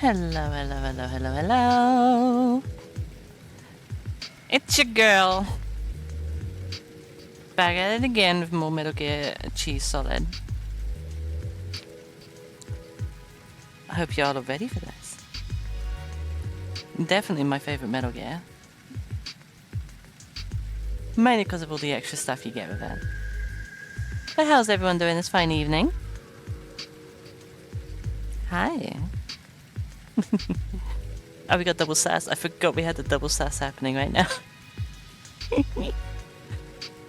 Hello, hello, hello, hello, hello. It's your girl. Back at it again with more Metal Gear Cheese Solid. I hope y'all are ready for this. Definitely my favorite Metal Gear. Mainly because of all the extra stuff you get with it. But how's everyone doing this fine evening? Hi. Oh, we got double sass. I forgot we had the double sass happening right now.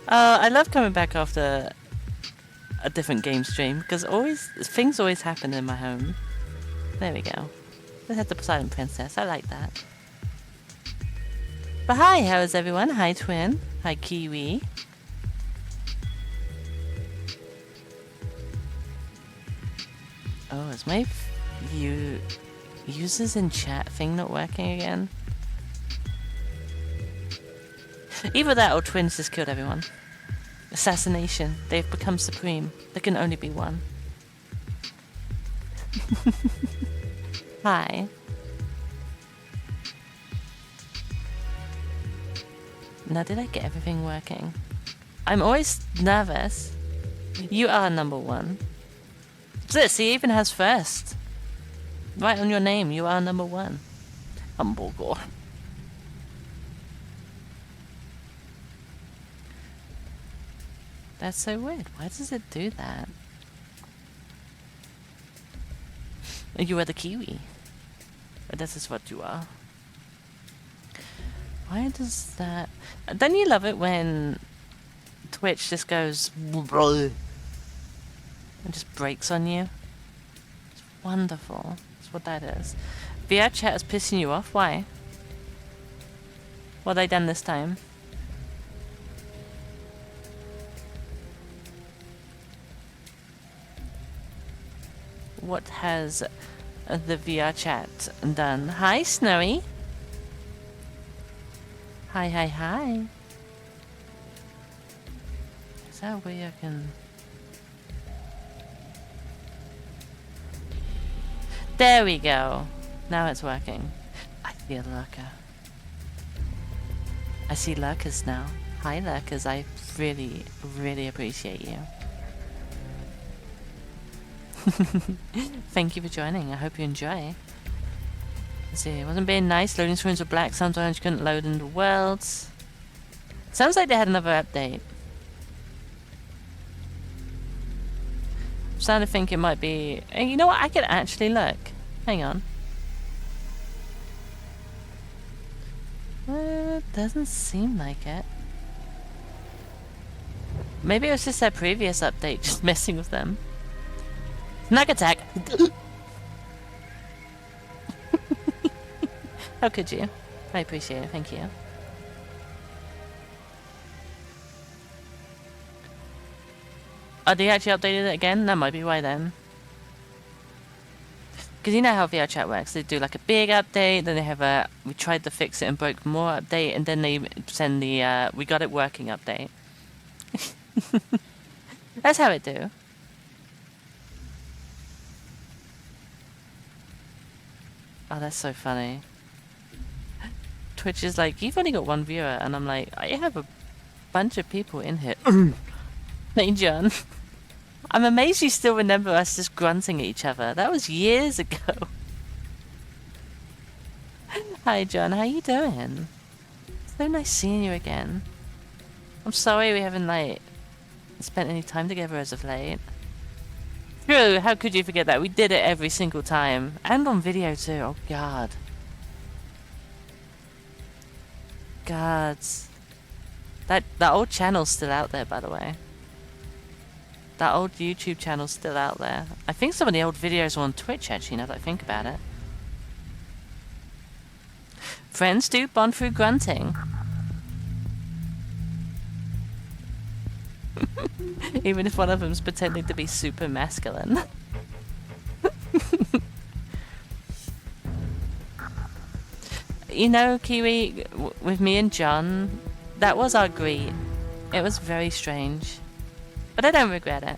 I love coming back after a different game stream because things always happen in my home. There we go. They had the Poseidon Princess. I like that. But hi, how is everyone? Hi, Twin. Hi, Kiwi. Oh, is my users in chat thing not working again? Either that or Twins just killed everyone. Assassination. They've become supreme. There can only be one. Hi. Now, did I get everything working? I'm always nervous. You are number one. This, he even has first. Right on your name, you are number one. Hamburger. That's so weird. Why does it do that? You are the Kiwi. This is what you are. Why does that... Don't you love it when Twitch just goes... and just breaks on you? It's wonderful. That's what that is. VR chat is pissing you off? Why? What have they done this time? What has the VR chat done? Hi, Snowy. Hi, hi, hi. Is that a way I can... There we go. Now it's working. I see a lurker. I see lurkers now. Hi, lurkers. I really, really appreciate you. Thank you for joining. I hope you enjoy. Let's see, it wasn't being nice. Loading screens were black. Sometimes you couldn't load into worlds. Sounds like they had another update. I'm starting to think it might be... Hey, you know what? I could actually look. Hang on. Doesn't seem like it. Maybe it was just their previous update, just messing with them. Snag attack! How could you? I appreciate it, thank you. Oh, they actually updated it again? That might be why then. Because you know how VR chat works. They do like a big update, then they have a we tried to fix it and broke more update, and then they send the we got it working update. That's how it do. Oh, that's so funny. Twitch is like, you've only got one viewer, and I'm like, I have a bunch of people in here. Hey, John. I'm amazed you still remember us just grunting at each other. That was years ago. Hi, John. How you doing? So nice seeing you again. I'm sorry we haven't, like, spent any time together as of late. True, how could you forget that? We did it every single time. And on video, too. Oh, God. God. That old channel's still out there, by the way. That old YouTube channel's still out there. I think some of the old videos are on Twitch, actually, now that I think about it. Friends do bond through grunting. Even if one of them's pretending to be super masculine. You know, Kiwi, with me and John, that was our greet. It was very strange. But I don't regret it.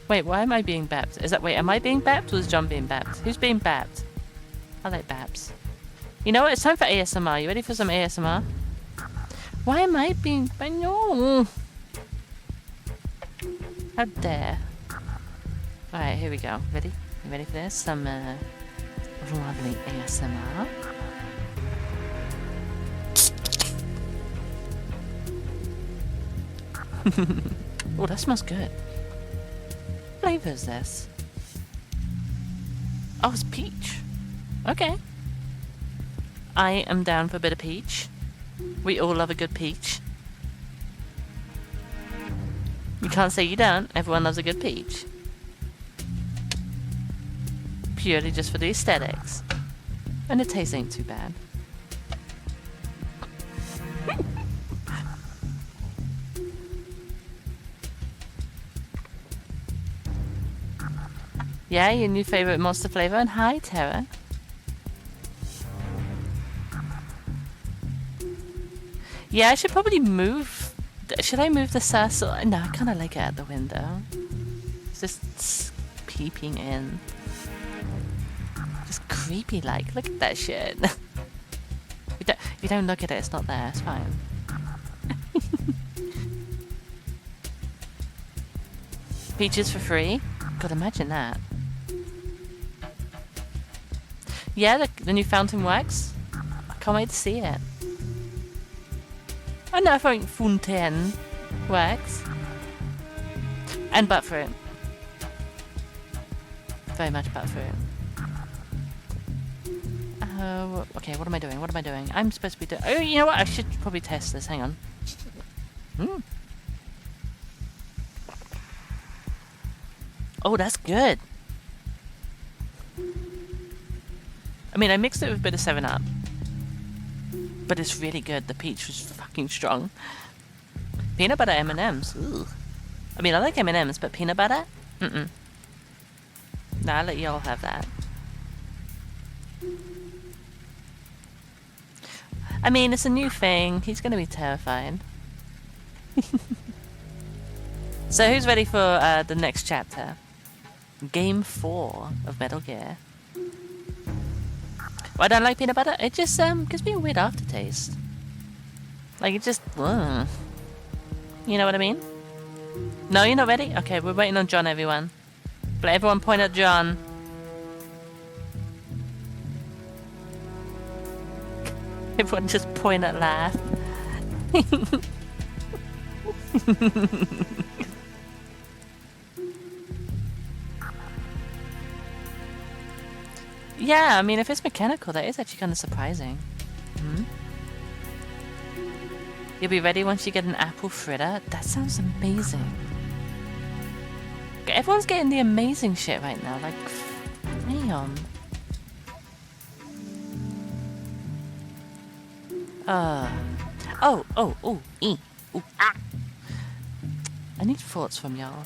Wait, why am I being bapped? Is that, wait, am I being bapped or is John being bapped? Who's being bapped? I like baps. You know what? It's time for ASMR. You ready for some ASMR? Why am I being... No. How dare. Alright, here we go. Ready? You ready for this? Some lovely ASMR. Oh, that smells good. What flavor is this? Oh, it's peach. Okay. I am down for a bit of peach. We all love a good peach. You can't say you don't. Everyone loves a good peach. Purely just for the aesthetics. And the taste ain't too bad. Yeah, your new favorite monster flavor. And hi, Tara. Yeah, I should probably move. Should I move the sassel? No, I kind of like it at the window. It's just peeping in. Just creepy like. Look at that shit. If you don't look at it, it's not there. It's fine. Peaches for free? God, imagine that. Yeah, the new fountain wax. I can't wait to see it. Oh no, fountain wax. And butterfruit. Very much butterfruit. Okay, what am I doing? What am I doing? I'm supposed to be doing... Oh, you know what? I should probably test this. Hang on. Oh, that's good. I mean, I mixed it with a bit of 7-Up. But it's really good. The peach was fucking strong. Peanut butter M&Ms. Ooh. I mean, I like M&Ms, but peanut butter? Mm-mm. Nah, I'll let y'all have that. I mean, it's a new thing. He's gonna be terrified. So, who's ready for the next chapter? Game 4 of Metal Gear. Well, I don't like peanut butter. It just gives me a weird aftertaste. Like, it just... You know what I mean? No, you're not ready? Okay, we're waiting on John, everyone. But everyone point at John. Everyone just point at laugh. Yeah, I mean, if it's mechanical, that is actually kind of surprising. You'll be ready once you get an apple fritter? That sounds amazing. Everyone's getting the amazing shit right now. Like, damn. I need thoughts from y'all.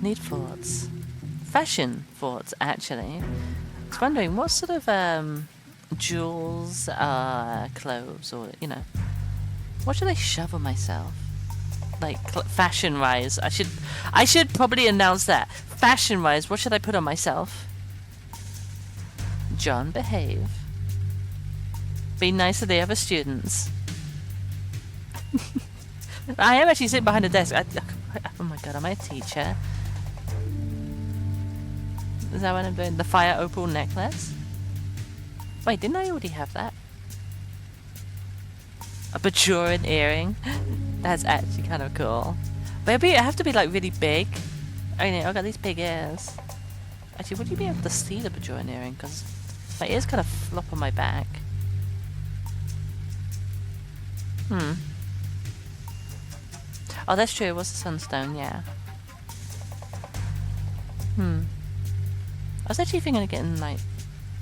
Need thoughts. Fashion thoughts, actually. I was wondering what sort of jewels, clothes, or you know, what should I shove on myself? Like fashion-wise, I should probably announce that. Fashion-wise, what should I put on myself? John, behave. Be nice to the other students. I am actually sitting behind a desk. Oh my god, am I a teacher? Is that what I'm doing? The fire opal necklace? Wait, didn't I already have that? A Bajoran earring? That's actually kind of cool. But I have to be like really big. I mean, I've got these big ears. Actually, would you be able to see the Bajoran earring? Because my ears kind of flop on my back. Oh, that's true. It was the sunstone, yeah. I was actually thinking of getting, like,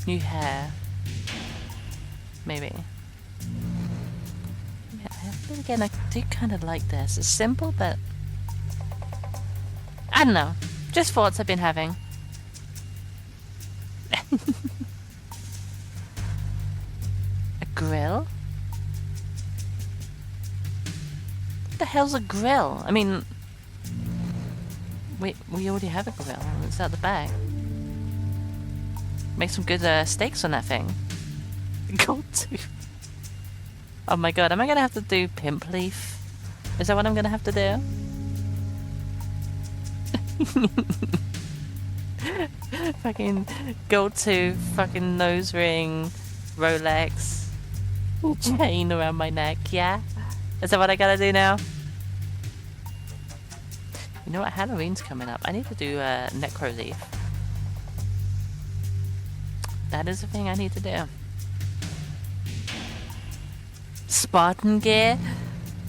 new hair. Maybe. Yeah, but again, I do kind of like this. It's simple, but... I don't know. Just thoughts I've been having. A grill? What the hell's a grill? I mean, Wait, we already have a grill. It's out the back. Make some good steaks on that thing. Gold tooth. Oh my god, am I gonna have to do pimp leaf? Is that what I'm gonna have to do? Fucking gold tooth, fucking nose ring, Rolex, chain around my neck, yeah? Is that what I gotta do now? You know what, Halloween's coming up. I need to do necro leaf. That is the thing I need to do. Spartan gear?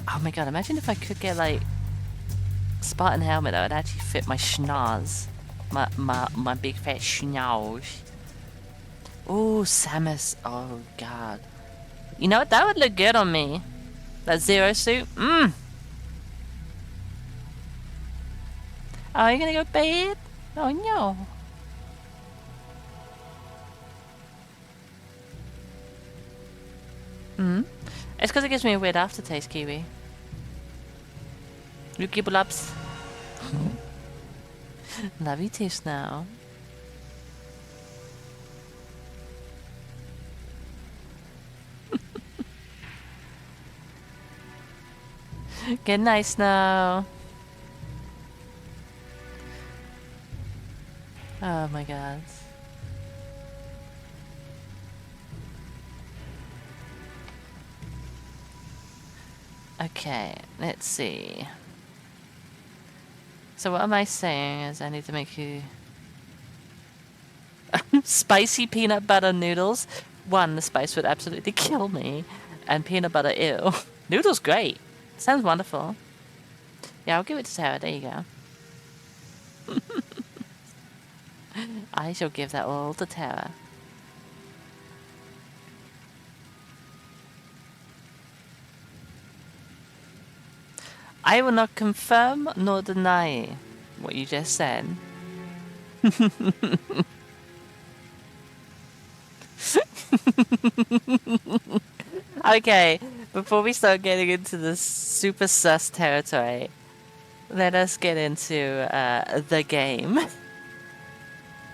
Oh my god, imagine if I could get like Spartan helmet that would actually fit my schnoz. My big fat schnoz. Oh, Samus. Oh god. You know what? That would look good on me. That Zero suit. Mmm. Are you gonna go bad? Oh no. Hmm? It's because it gives me a weird aftertaste, Kiwi. Yuki Blubs. Love you too, Snow. Good night, Snow. Oh my god. Okay, let's see. So what am I saying is I need to make you spicy peanut butter noodles. One, the spice would absolutely kill me. And peanut butter, ew. Noodles great. Sounds wonderful. Yeah, I'll give it to Sarah. There you go. I shall give that all to Tara. I will not confirm nor deny what you just said. Okay, before we start getting into the super sus territory, let us get into the game.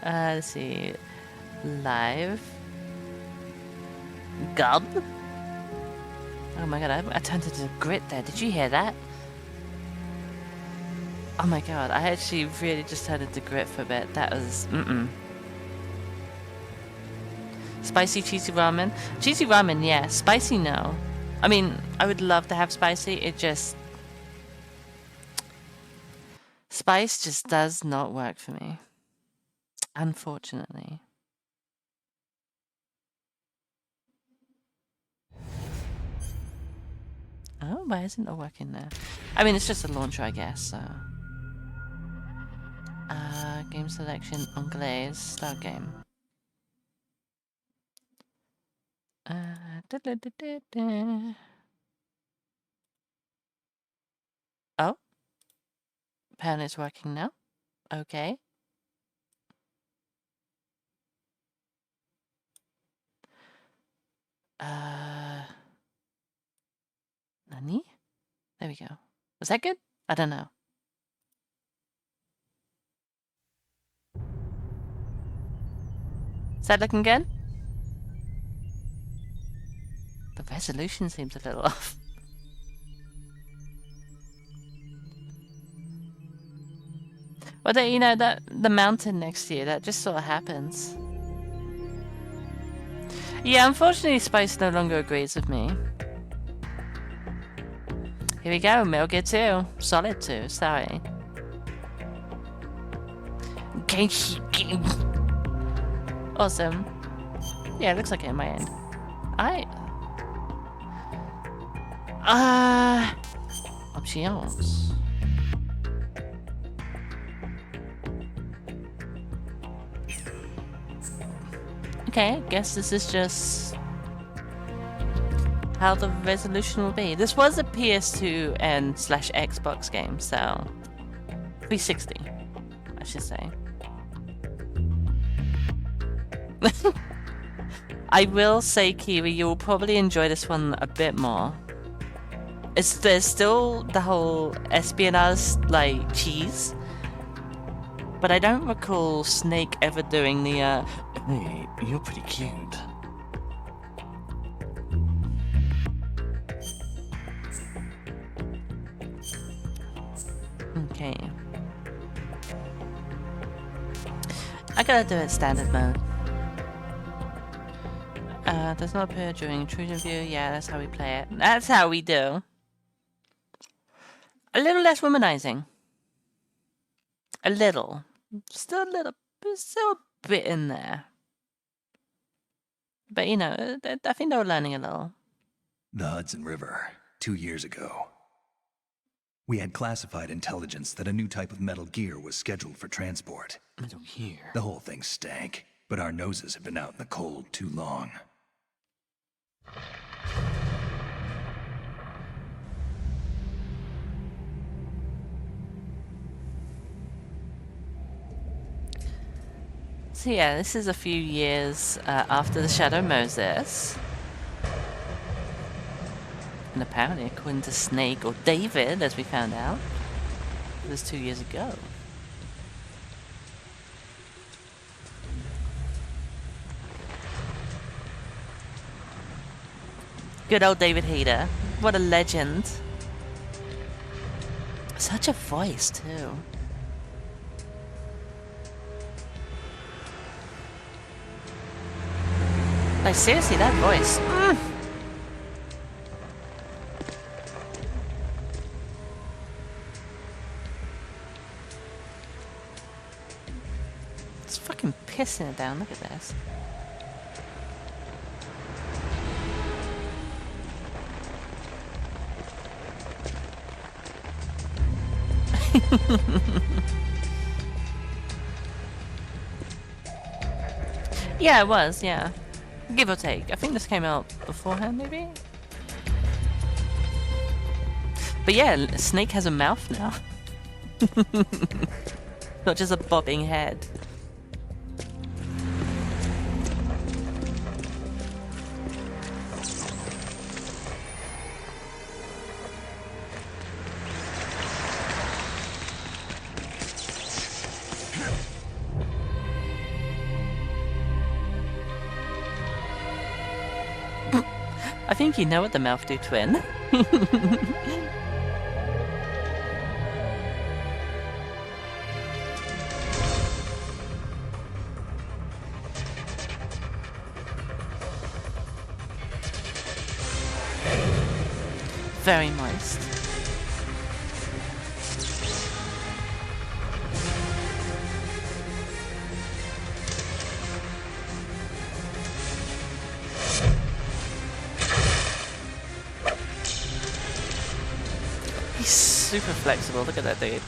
Let's see. Live. Gub. Oh my god, I turned into grit there. Did you hear that? Oh my god, I actually really just turned into grit for a bit. That was... Spicy cheesy ramen? Cheesy ramen, yeah. Spicy, no. I mean, I would love to have spicy. It just... Spice just does not work for me. Unfortunately. Oh, why isn't it working there? I mean, it's just a launcher, I guess, so... game selection, Anglaise, start game. Oh? Apparently it's working now. Okay. Nani? There we go. Was that good? I don't know. Is that looking good? The resolution seems a little off. Well, you know, that the mountain next to you, that just sort of happens. Yeah, unfortunately, Spice no longer agrees with me. Here we go, Metal Gear 2. Solid 2, sorry. Awesome. Yeah, it looks like it in my end. Options. Okay, I guess this is just how the resolution will be. This was a PS2 and /Xbox game, so 360, I should say. I will say, Kiwi, you will probably enjoy this one a bit more. There's still the whole espionage, like, cheese, But I don't recall Snake ever doing the, hey, you're pretty cute. Okay. I gotta do it standard mode. Does not appear during intrusion view. Yeah, that's how we play it. That's how we do. A little less womanizing. A little. Still a bit in there. But, you know, I think they were learning a little. The Hudson River, 2 years ago. We had classified intelligence that a new type of metal gear was scheduled for transport. Metal gear? The whole thing stank, but our noses had been out in the cold too long. So yeah, this is a few years after the Shadow Moses. And apparently, according to Snake, or David, as we found out, it was 2 years ago. Good old David Hayter. What a legend. Such a voice, too. Like, seriously, that voice. It's fucking pissing it down. Look at this. Yeah, it was, yeah. Give or take. I think this came out beforehand, maybe? But yeah, Snake has a mouth now. Not just a bobbing head. I think you know what the mouth do, twin. Very moist. He's super flexible. Look at that dude.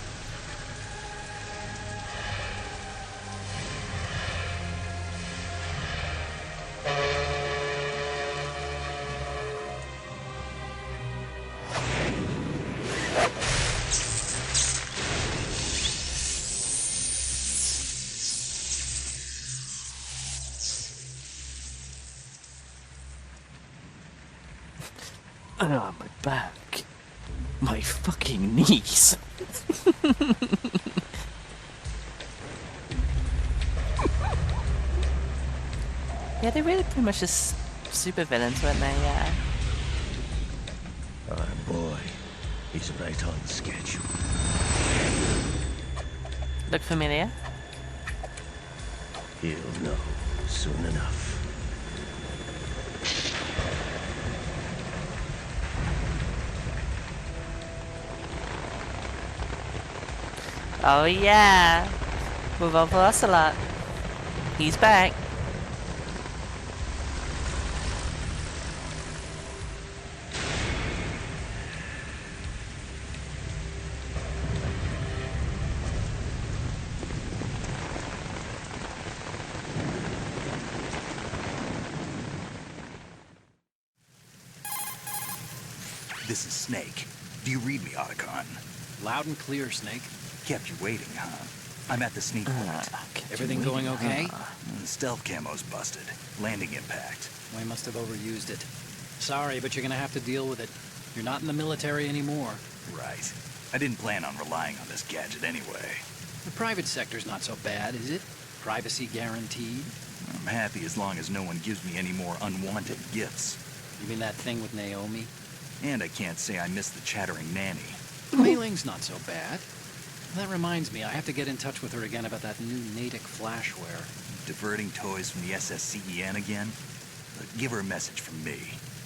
Oh, my back. My fucking knees. Yeah, they really pretty much just super villains, weren't they? Yeah. Our boy, he's right on schedule. Look familiar? He'll know soon enough. Oh yeah, Revolver Ocelot. He's back. This is Snake. Do you read me, Otacon? Loud and clear, Snake. Kept you waiting, huh? I'm at the sneak point. Everything going okay? The stealth camo's busted. Landing impact. We must have overused it. Sorry, but you're gonna have to deal with it. You're not in the military anymore. Right. I didn't plan on relying on this gadget anyway. The private sector's not so bad, is it? Privacy guaranteed. I'm happy as long as no one gives me any more unwanted gifts. You mean that thing with Naomi? And I can't say I miss the chattering nanny. Mei Ling's not so bad. That reminds me, I have to get in touch with her again about that new Natick flashware. Diverting toys from the SSCEN again? Give her a message from me.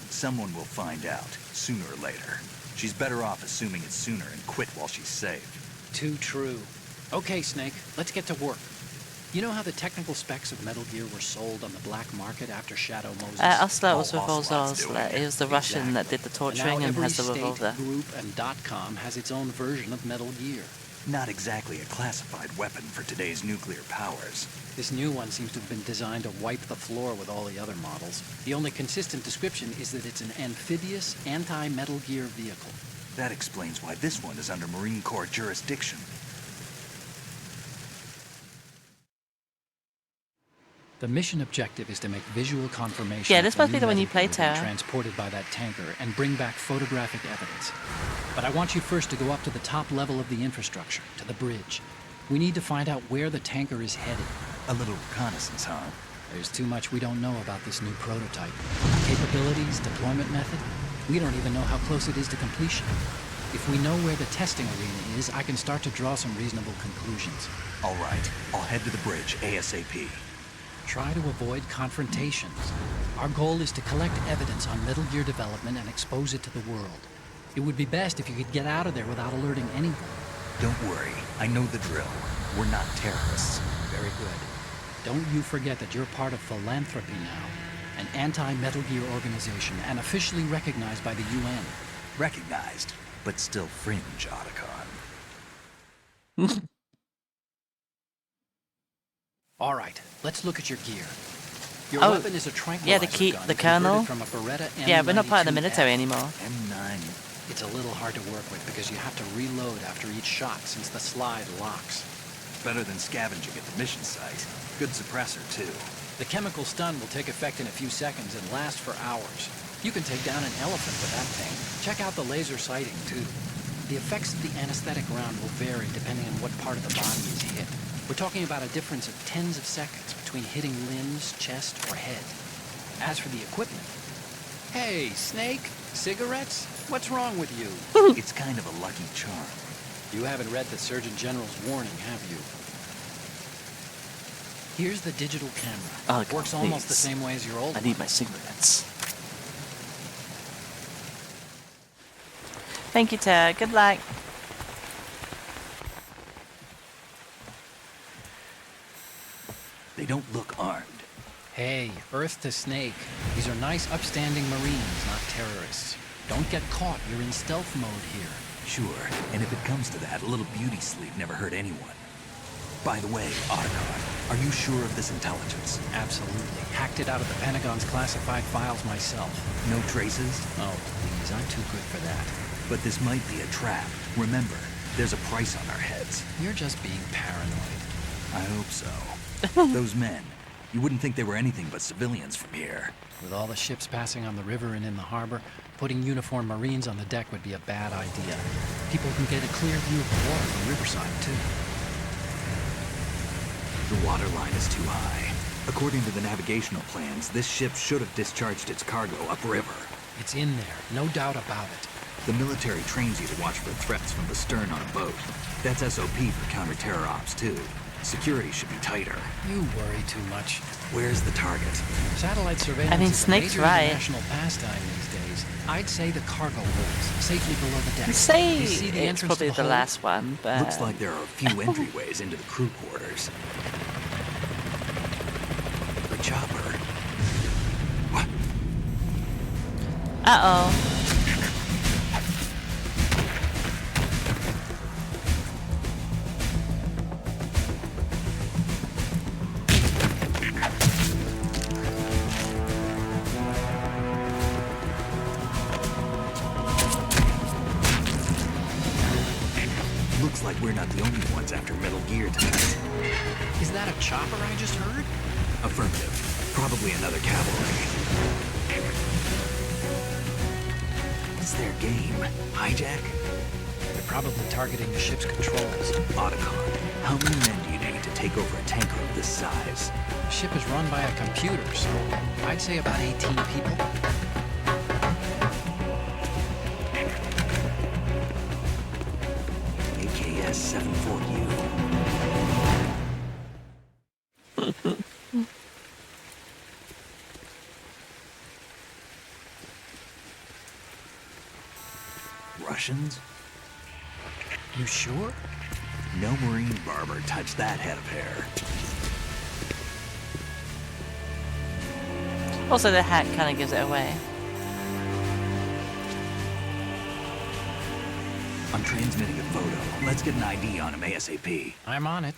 Someone will find out, sooner or later. She's better off assuming it sooner and quit while she's safe. Too true. Okay, Snake, let's get to work. You know how the technical specs of Metal Gear were sold on the black market after Shadow Moses? Osler was with Ocelot's doing Osler. it. He was the Russian that did the torturing and has the revolver. Every state, group, and .com has its own version of Metal Gear. Not exactly a classified weapon for today's nuclear powers. This new one seems to have been designed to wipe the floor with all the other models. The only consistent description is that it's an amphibious, anti-Metal Gear vehicle. That explains why this one is under Marine Corps jurisdiction. The mission objective is to make visual confirmation. Yeah, of this the must be new the one you Metal play, Gear being Tara. transported by that tanker and bring back photographic evidence. But I want you first to go up to the top level of the infrastructure, to the bridge. We need to find out where the tanker is headed. A little reconnaissance, huh? There's too much we don't know about this new prototype. Capabilities, deployment method. We don't even know how close it is to completion. If we know where the testing arena is, I can start to draw some reasonable conclusions. All right, I'll head to the bridge ASAP. Try to avoid confrontations. Our goal is to collect evidence on Metal Gear development and expose it to the world. It would be best if you could get out of there without alerting anyone. Don't worry, I know the drill. We're not terrorists. Very good. Don't you forget that you're part of Philanthropy now, an anti-Metal Gear organization and officially recognized by the UN. Recognized, but still fringe, Otacon. All right, let's look at your gear. Your Oh, weapon is a tranquilizer yeah, the key- gun the converted kernel. from a Beretta M92F. Yeah, we're not part of the military anymore. M9. It's a little hard to work with because you have to reload after each shot since the slide locks. Better than scavenging at the mission site. Good suppressor, too. The chemical stun will take effect in a few seconds and last for hours. You can take down an elephant with that thing. Check out the laser sighting, too. The effects of the anesthetic round will vary depending on what part of the body is hit. We're talking about a difference of tens of seconds between hitting limbs, chest, or head. As for the equipment... Hey, Snake, cigarettes? What's wrong with you? It's kind of a lucky charm. You haven't read the Surgeon General's warning, have you? Here's the digital camera. Oh, It works God, almost the please. same way as your old I one. need my cigarettes. Thank you, Tara. Good luck. They don't look armed. Hey, Earth to Snake. These are nice, upstanding Marines, not terrorists. Don't get caught. You're in stealth mode here. Sure, and if it comes to that, a little beauty sleep never hurt anyone. By the way, Otacon, are you sure of this intelligence? Absolutely. Hacked it out of the Pentagon's classified files myself. No traces? Oh, please, I'm too good for that. But this might be a trap. Remember, there's a price on our heads. You're just being paranoid. I hope so. Those men, you wouldn't think they were anything but civilians from here. With all the ships passing on the river and in the harbor, putting uniformed Marines on the deck would be a bad idea. People can get a clear view of the water from Riverside, too. The water line is too high. According to the navigational plans, this ship should have discharged its cargo upriver. It's in there, no doubt about it. The military trains you to watch for threats from the stern on a boat. That's SOP for counter-terror ops, too. Security should be tighter. You worry too much. Where's the target? Satellite surveillance I mean, is Snake's a major right. international pastime these days. I'd say the cargo holds, safely below the deck. Say You see the it's entrance to probably the hold? last one, but Looks like there are a few entryways into the crew quarters. The chopper. What? Uh-oh. Looks like we're not the only ones after Metal Gear tonight. Is that a chopper I just heard? Affirmative. Probably another cavalry. What's their game? Hijack? probably targeting the ship's controls. Otacon, how many men do you need to take over a tanker of this size? The ship is run by a computer, so I'd say about 18 people. AKS 74U. Russians? You sure? No Marine barber touched that head of hair. Also, the hat kind of gives it away. I'm transmitting a photo. Let's get an ID on him ASAP. I'm on it.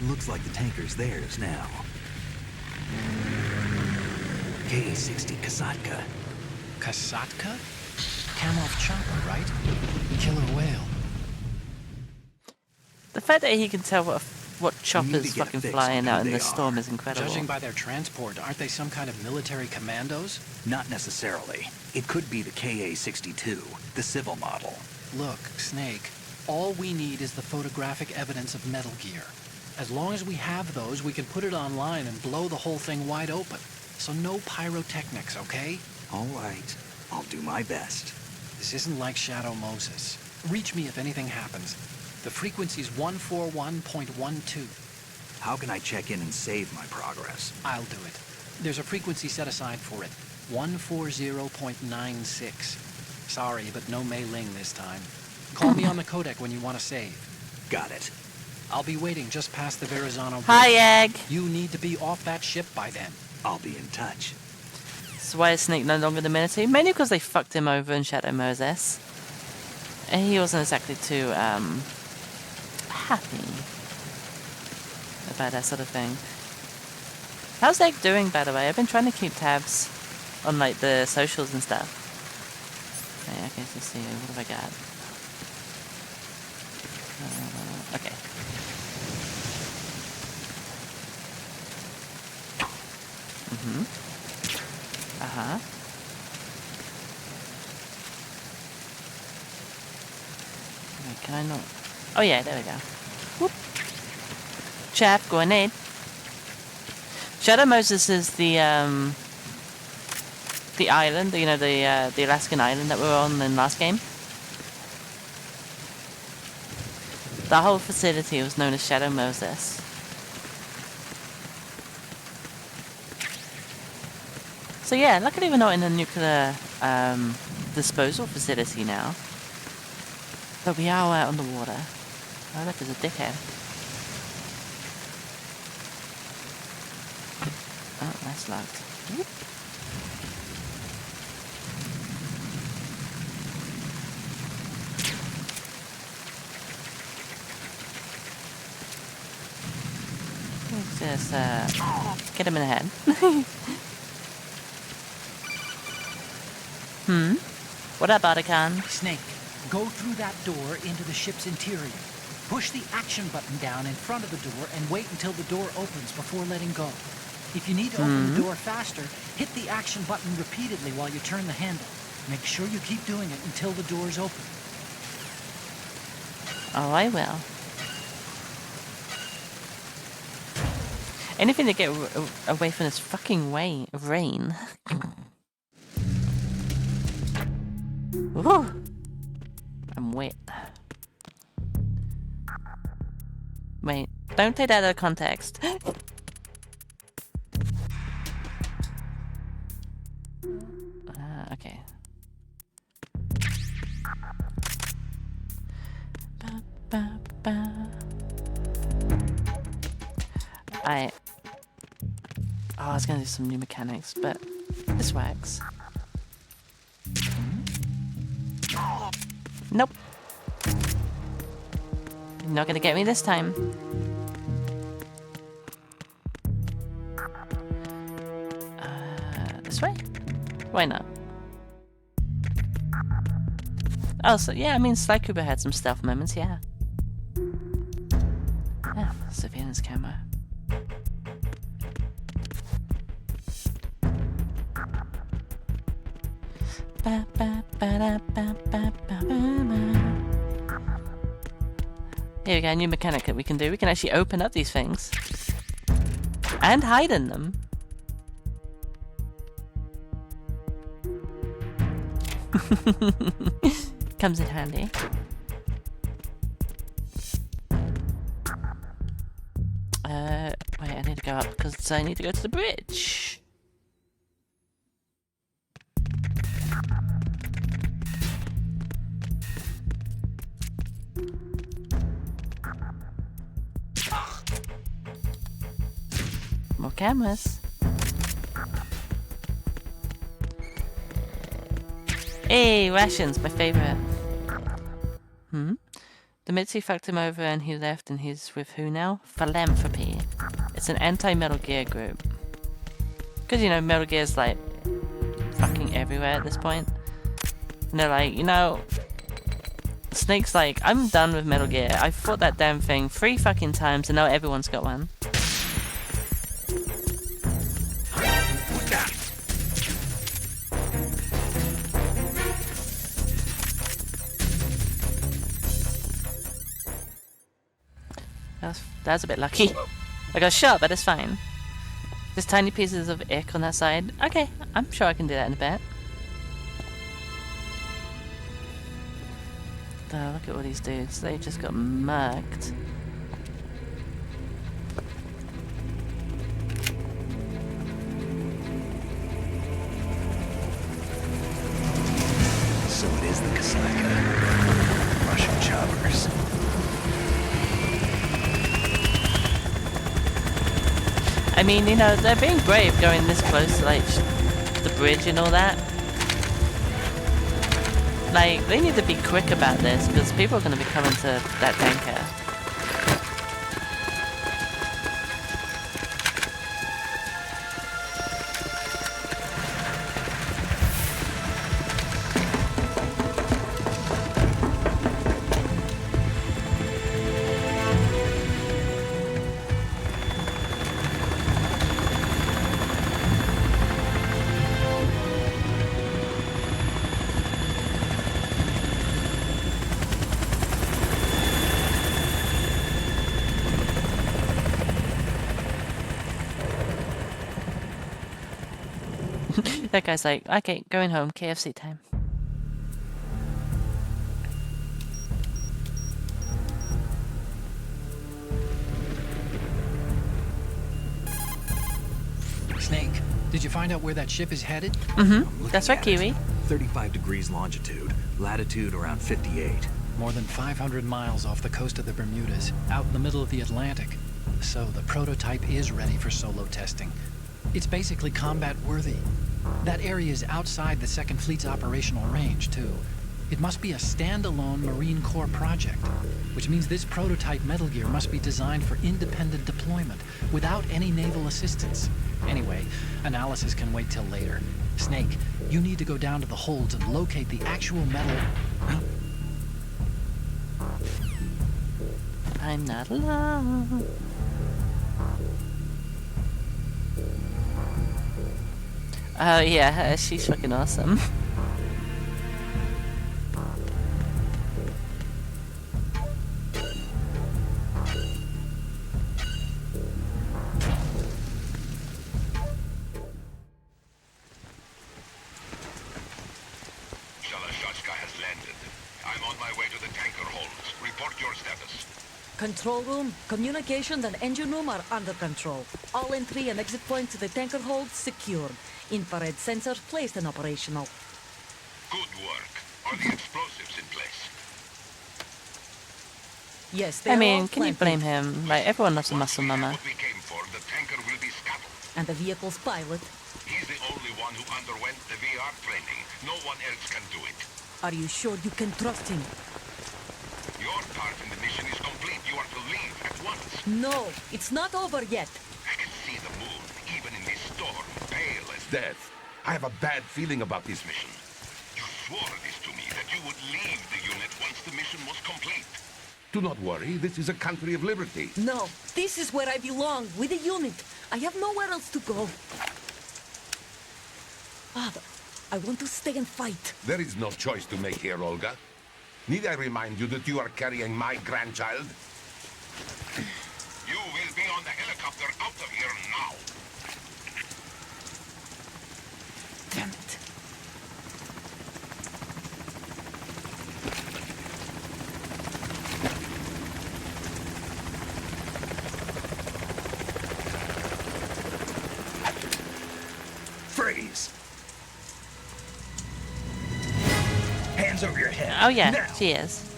Looks like the tanker's theirs now. KA-60 Kasatka. Kasatka? Kamov chopper, right? Killer whale. The fact that he can tell what We need chopper's to get a fucking fix flying on who out in they the are. storm is incredible. Judging by their transport, aren't they some kind of military commandos? Not necessarily. It could be the KA-62, the civil model. Look, Snake, all we need is the photographic evidence of Metal Gear. As long as we have those, we can put it online and blow the whole thing wide open. So no pyrotechnics, okay? All right. I'll do my best. This isn't like Shadow Moses. Reach me if anything happens. The frequency's 141.12. How can I check in and save my progress? I'll do it. There's a frequency set aside for it. 140.96. Sorry, but no Mei Ling this time. Call me on the codec when you want to save. Got it. I'll be waiting just past the Verrazano Bridge. Hi, Egg! You need to be off that ship by then. I'll be in touch. That's why is Snake no longer the Minotaur. Mainly because they fucked him over in Shadow Moses. And he wasn't exactly too, happy about that sort of thing. How's Egg doing, by the way? I've been trying to keep tabs on, like, the socials and stuff. Okay, let's see. What have I got? Okay. Uh-huh. Wait, can I not? Oh yeah, there we go. Whoop. Chaff, grenade. Shadow Moses is the island, you know, the Alaskan island that we were on in last game. The whole facility was known as Shadow Moses. So yeah, luckily we're not in a nuclear disposal facility now. But we are out on the water. Oh look, there's a dickhead. Oh, that's locked. Whoop. Let's just get him in the head. What up, Otacon? Snake, go through that door into the ship's interior. Push the action button down in front of the door and wait until the door opens before letting go. If you need to open the door faster, hit the action button repeatedly while you turn the handle. Make sure you keep doing it until the door's open. Oh, I will. Anything to get away from this fucking rain. Ooh. I'm wet. Wait, don't take that out of context. Okay. Ba, ba, ba. I was gonna do some new mechanics, but this works. Nope. You're not gonna get me this time. This way? Why not? Oh, so yeah, I mean, Sly Cooper had some stealth moments, yeah. Yeah, surveillance camera. Here we go, a new mechanic that we can do. We can actually open up these things. And hide in them. Comes in handy. Wait, I need to go up because I need to go to the bridge. More cameras. Hey, rations, my favorite. The Mitsu fucked him over and he left, and he's with who now? Philanthropy. It's an anti-Metal Gear group. Because, you know, Metal Gear's like fucking everywhere at this point. And they're like, you know, Snake's like, I'm done with Metal Gear. I fought that damn thing 3 fucking times and now everyone's got one. That's a bit lucky. I got shot, but it's fine. Just tiny pieces of ick on that side. Okay, I'm sure I can do that in a bit. Oh, look at all these dudes. They just got murked. So it is the Kasaka. Russian choppers. I mean, you know, they're being brave going this close to, like, the bridge and all that. Like, they need to be quick about this, because people are going to be coming to that tanker. That guy's like, okay, going home, KFC time. Snake, did you find out where that ship is headed? That's right, Kiwi. 35 degrees longitude, latitude around 58. More than 500 miles off the coast of the Bermudas, out in the middle of the Atlantic. So the prototype is ready for solo testing. It's basically combat worthy. That area is outside the Second Fleet's operational range, too. It must be a standalone Marine Corps project, which means this prototype Metal Gear must be designed for independent deployment, without any naval assistance. Anyway, analysis can wait till later. Snake, you need to go down to the holds and locate the actual metal... I'm not alone. Oh yeah, she's fucking awesome. Shalashashka has landed. I'm on my way to the tanker holds. Report your status. Control room, communications and engine room are under control. All entry and exit points to the tanker hold secured. Infrared sensors placed and operational. Good work. Are the explosives in place? Yes, I they're mean, all can you blame him? Like, everyone loves a Once muscle we have mama. what we came for, the tanker will be scuttled. And the vehicle's pilot. He's the only one who underwent the VR training. No one else can do it. Are you sure you can trust him? Your part in the mission is complete. You are to leave at once. No, it's not over yet. I can see the moon, even in this storm, pale as Death. I have a bad feeling about this mission. you swore this to me, that you would leave the unit once the mission was complete. Do not worry, this is a country of liberty. No, this is where I belong, with the unit. I have nowhere else to go. Father, I want to stay and fight. There is no choice to make here, Olga. Need I remind you that you are carrying my grandchild? You will be on the helicopter out of here now. Damn it. Freeze! Hands over your head. Oh yeah, Now. she is.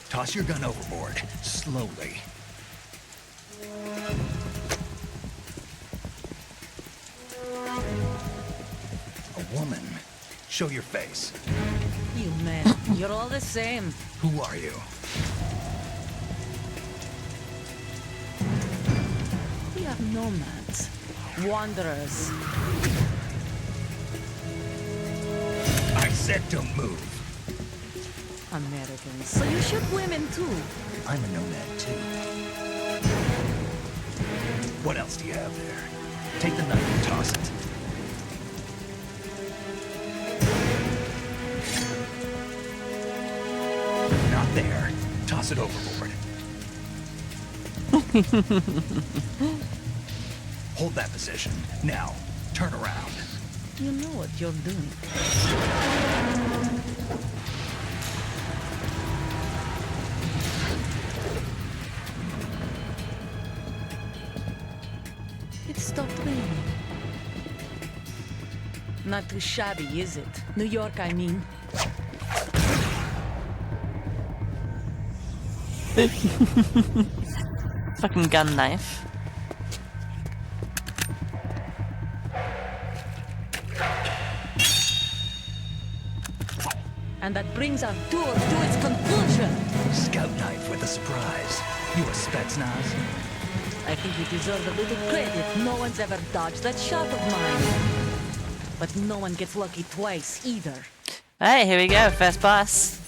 Toss your gun overboard, slowly. A woman. Show your face. You men, you're all the same. Who are you? We are nomads. Wanderers. I said don't move. Americans. So you shoot women too. I'm a nomad too. What else do you have there? Take the knife and toss it. Not there. Toss it overboard. Hold that position. Now, turn around. You know what you're doing. It stopped raining. Not too shabby, is it? New York, I mean. Fucking gun knife. And that brings our tour to its conclusion. Scout knife with a surprise. You a Spetsnaz? I think you deserve a little credit. No one's ever dodged that shot of mine. But no one gets lucky twice either. Alright, here we go. First boss.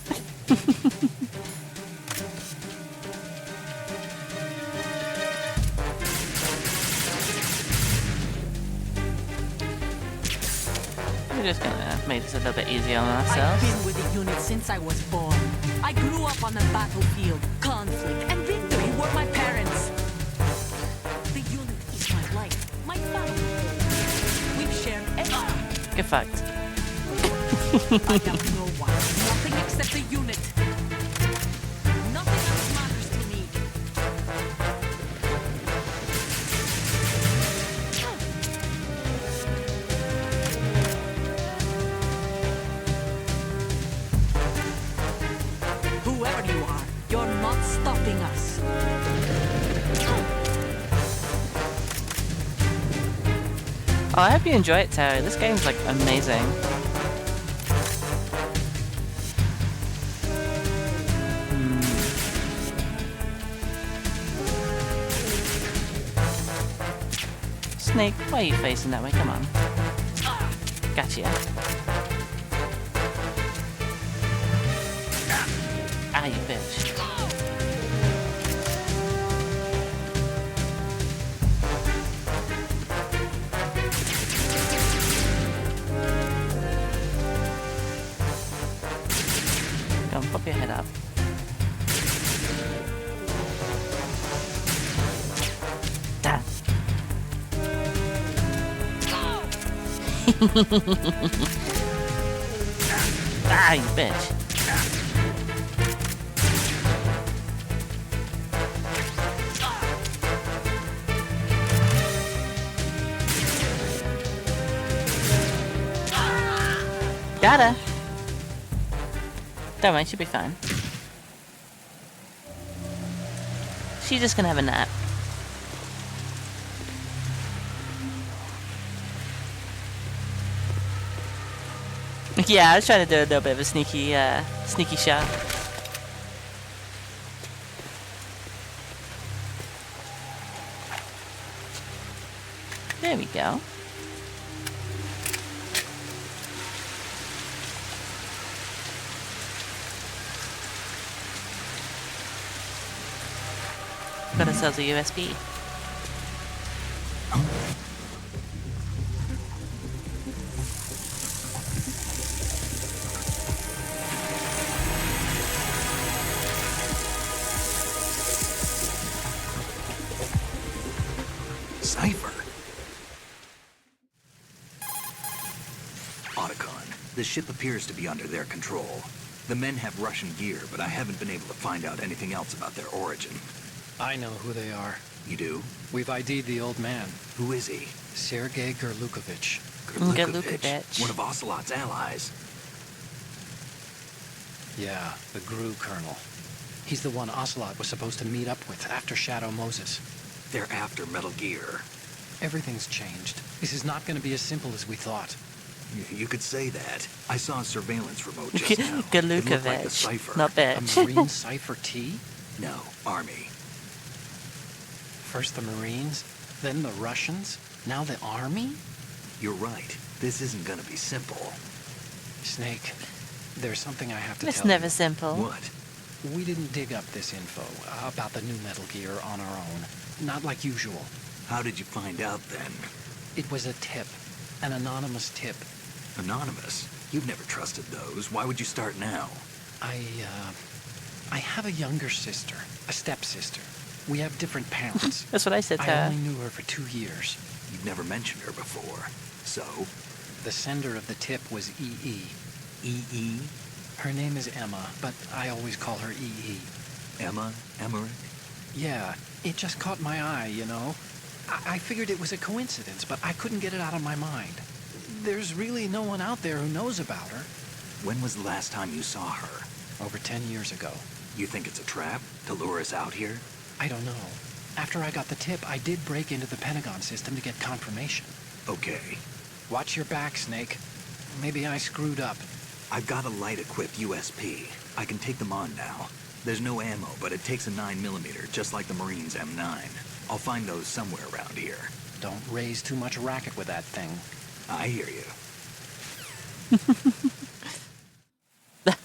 We're just gonna make this a little bit easier on I've ourselves. been with the unit since I was born. I grew up on the battlefield. Conflict and victory were my parents. The unit is my life, my family. We've shared everything. Get fucked. I have no one, nothing except the unit. Nothing else matters to me. Whoever you are, you're not stopping us. Oh, I hope you enjoy it, Terry. This game's like amazing. Snake, why are you facing that way? Come on. Gotcha. Ah, you bitch. Go on, pop your head up. Da. Ah, you bitch. Got her. Don't worry, she'll be fine. She's just gonna have a nap. Yeah, I was trying to do a little bit of a sneaky shot. There we go. Got ourselves a USB. Cypher. Otacon, the ship appears to be under their control. The men have Russian gear, but I haven't been able to find out anything else about their origin. I know who they are. You do? We've ID'd the old man, Who is he? Sergei Gerlukovich. Gerlukovich. One of Ocelot's allies. Yeah, the GRU colonel. He's the one Ocelot was supposed to meet up with after Shadow Moses. They're after Metal Gear. Everything's changed. This is not going to be as simple as we thought. You could say that. I saw a surveillance remote just now. It looked like the Gerlukovich. Cypher. Not A bitch. Marine Cypher T? No, Army. First the Marines, then the Russians, now the Army? You're right. This isn't gonna be simple. Snake, there's something I have to It's tell never you. simple. What? We didn't dig up this info about the new Metal Gear on our own. Not like usual. How did you find out then? It was a tip. An anonymous tip. Anonymous? You've never trusted those. Why would you start now? I have a younger sister, a stepsister. We have different parents. That's what I said to I her. only knew her for 2 years. You've never mentioned her before. So? The sender of the tip was EE. E.E.? Her name is Emma, but I always call her EE. Emma? Emmerich? Yeah, it just caught my eye, you know? I figured it was a coincidence, but I couldn't get it out of my mind. There's really no one out there who knows about her. When was the last time you saw her? Over 10 years ago. You think it's a trap? To lure us out here? I don't know. After I got the tip, I did break into the Pentagon system to get confirmation. Okay. Watch your back, Snake. Maybe I screwed up. I've got a light-equipped USP. I can take them on now. There's no ammo, but it takes a 9mm, just like the Marines' M9. I'll find those somewhere around here. Don't raise too much racket with that thing. I hear you.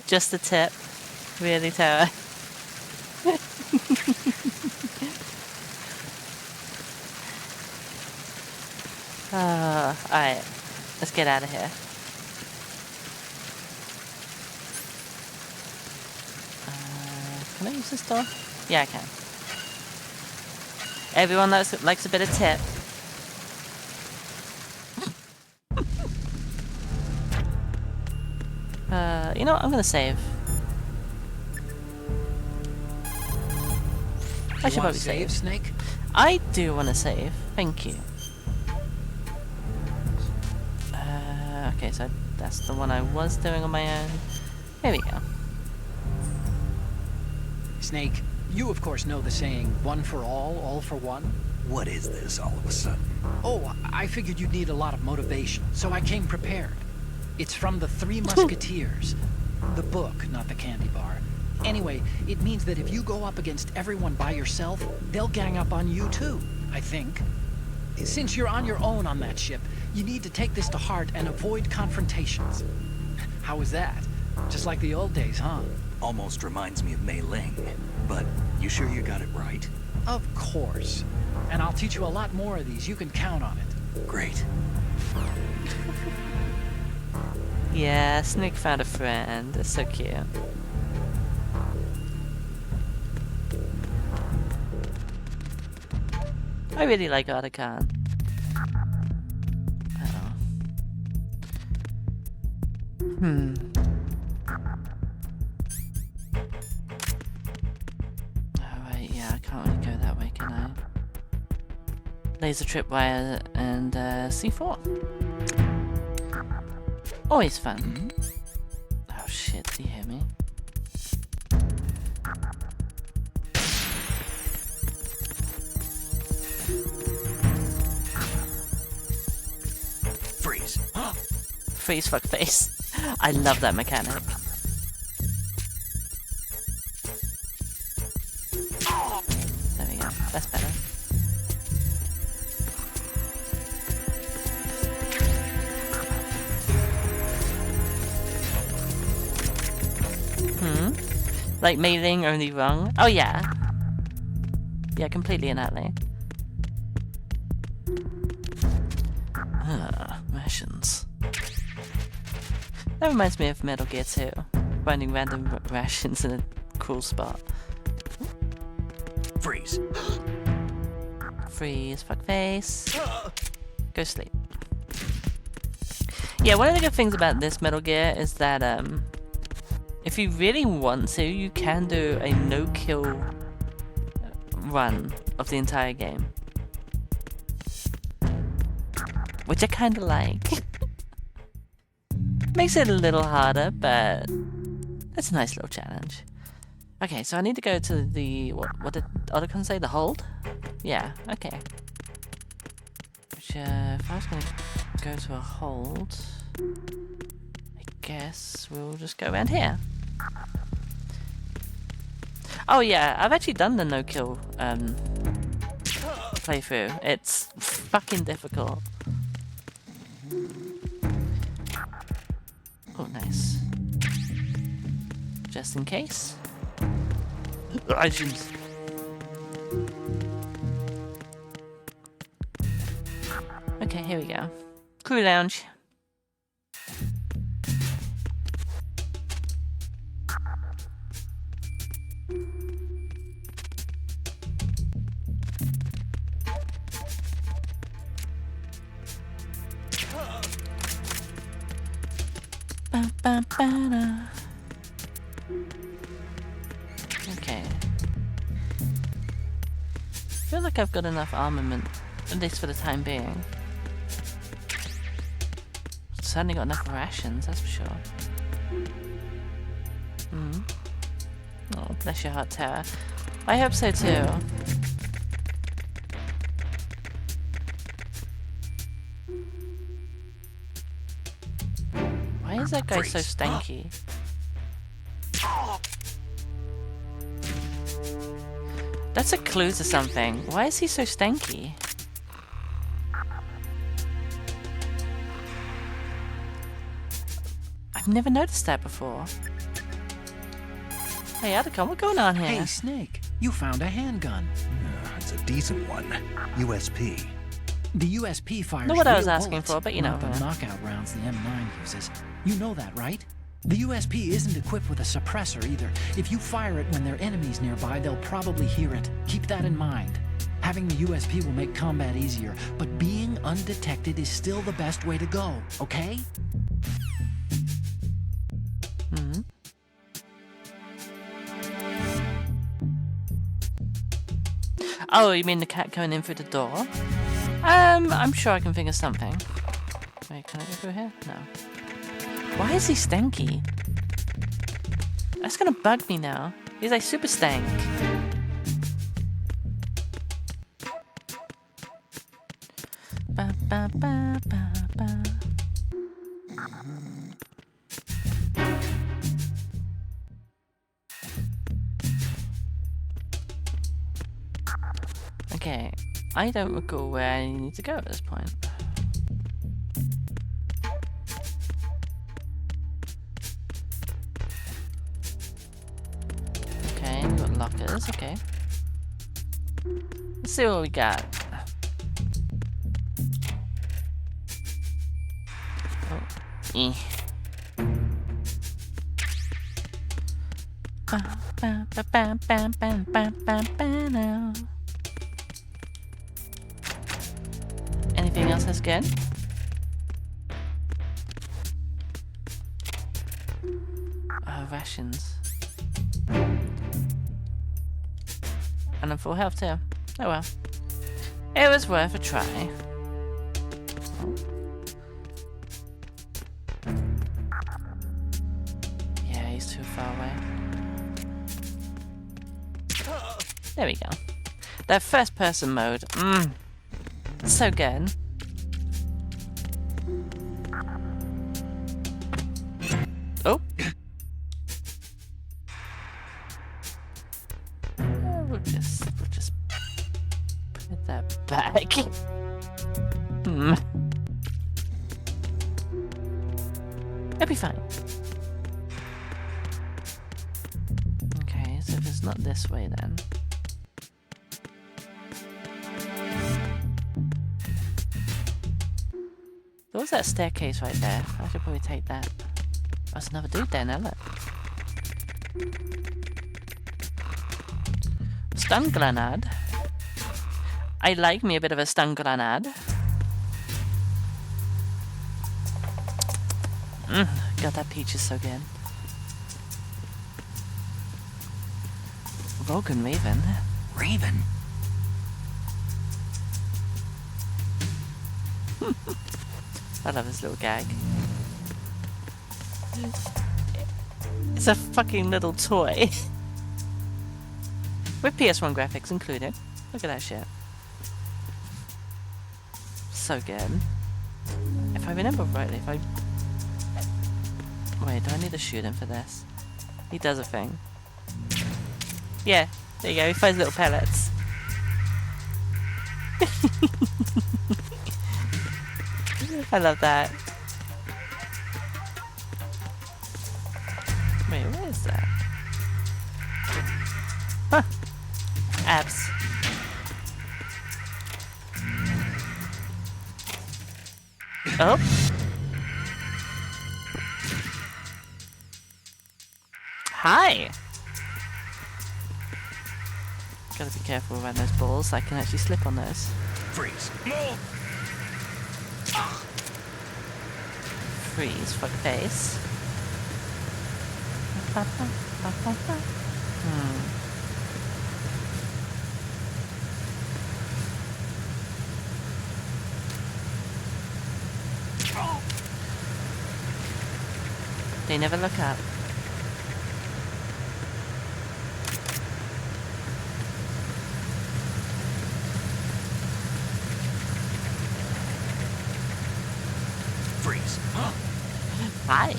Just a tip. Really, Tara. Alright. Let's get out of here. Can I use this door? Yeah, I can. Everyone likes a bit of tip. You know what? I'm gonna save. I should You wanna probably save. Snake? I do want to save. Thank you. Okay, so that's the one I was doing on my own. There we go. Snake, you of course know the saying, one for all for one? What is this all of a sudden? Oh, I figured you'd need a lot of motivation, so I came prepared. It's from the Three Musketeers. The book, not the candy bar. Anyway, it means that if you go up against everyone by yourself, they'll gang up on you too, I think. Since you're on your own on that ship, you need to take this to heart and avoid confrontations. How was that? Just like the old days, huh? Almost reminds me of Mei Ling. But you sure you got it right? Of course. And I'll teach you a lot more of these. You can count on it. Great. Yeah, Snake found a friend. It's so cute. I really like Otacon. Alright, yeah, I can't really go that way, can I? Laser tripwire and C4. Always fun. Oh shit, do you hear me? Freeze. Freeze fuck face. I love that mechanic. There we go. That's better. Like Mei Ling, only wrong. Oh yeah. Yeah, completely in alley. Rations. That reminds me of Metal Gear 2. Finding random rations in a cool spot. Freeze. Freeze, fuck face. Go sleep. Yeah, one of the good things about this Metal Gear is that if you really want to, you can do a no-kill run of the entire game. Which I kind of like. Makes it a little harder, but that's a nice little challenge. Okay, so I need to go to the... What did Otacon say? The hold? Yeah, okay. Which, if I was going to go to a hold... I guess we'll just go around here. Oh yeah, I've actually done the no-kill playthrough. It's fucking difficult. Oh, nice. Just in case. Items. Okay, here we go. Crew lounge. Okay. I feel like I've got enough armament, at least for the time being. Certainly got enough rations, that's for sure. Oh, bless your heart, Terra. I hope so too. Why is that guy so stanky? That's a clue to something. Why is he so stanky? I've never noticed that before. Hey, Otacon, what's going on here? Hey, Snake, you found a handgun. It's a decent one. USP. The USP fires Not what I was real asking bullets, for, but you know. not the knockout rounds the M9 uses. You know that, right? The USP isn't equipped with a suppressor either. If you fire it when there are enemies nearby, they'll probably hear it. Keep that in mind. Having the USP will make combat easier, but being undetected is still the best way to go, okay? Oh, you mean the cat going in through the door? I'm sure I can think of something. Wait, can I go through here? No. Why is he stanky? That's gonna bug me now. He's like super stank. Ba, ba, ba, ba, ba. Okay, I don't recall where I need to go at this point. Okay, we've got lockers, okay. Let's see what we got. Oh, eh. Ba, ba, ba, ba, ba, ba, ba, ba, ba, now. Anything else that's good? Oh, rations. And I'm full health too. Oh well. It was worth a try. Yeah, he's too far away. There we go. That first person mode. So good. Oh. We'll just put that back. It'll be fine. Okay, so if it's not this way then. There was that staircase right there. I should probably take that. That's another dude there now, look. Stun grenade. I like me a bit of a stun grenade. God, that peach is so good. Vulcan Raven. Raven? I love this little gag. It's a fucking little toy. With PS1 graphics included. Look at that shit. So good. If I remember rightly, if I... Wait, do I need to shoot him for this? He does a thing. Yeah, there you go, he fires little pellets. I love that. Wait, what is that? Huh. Abs. Oh. Hi. Gotta be careful around those balls. I can actually slip on those. Freeze. Move! Freeze, fuck face. They never look up. Freeze. Hi.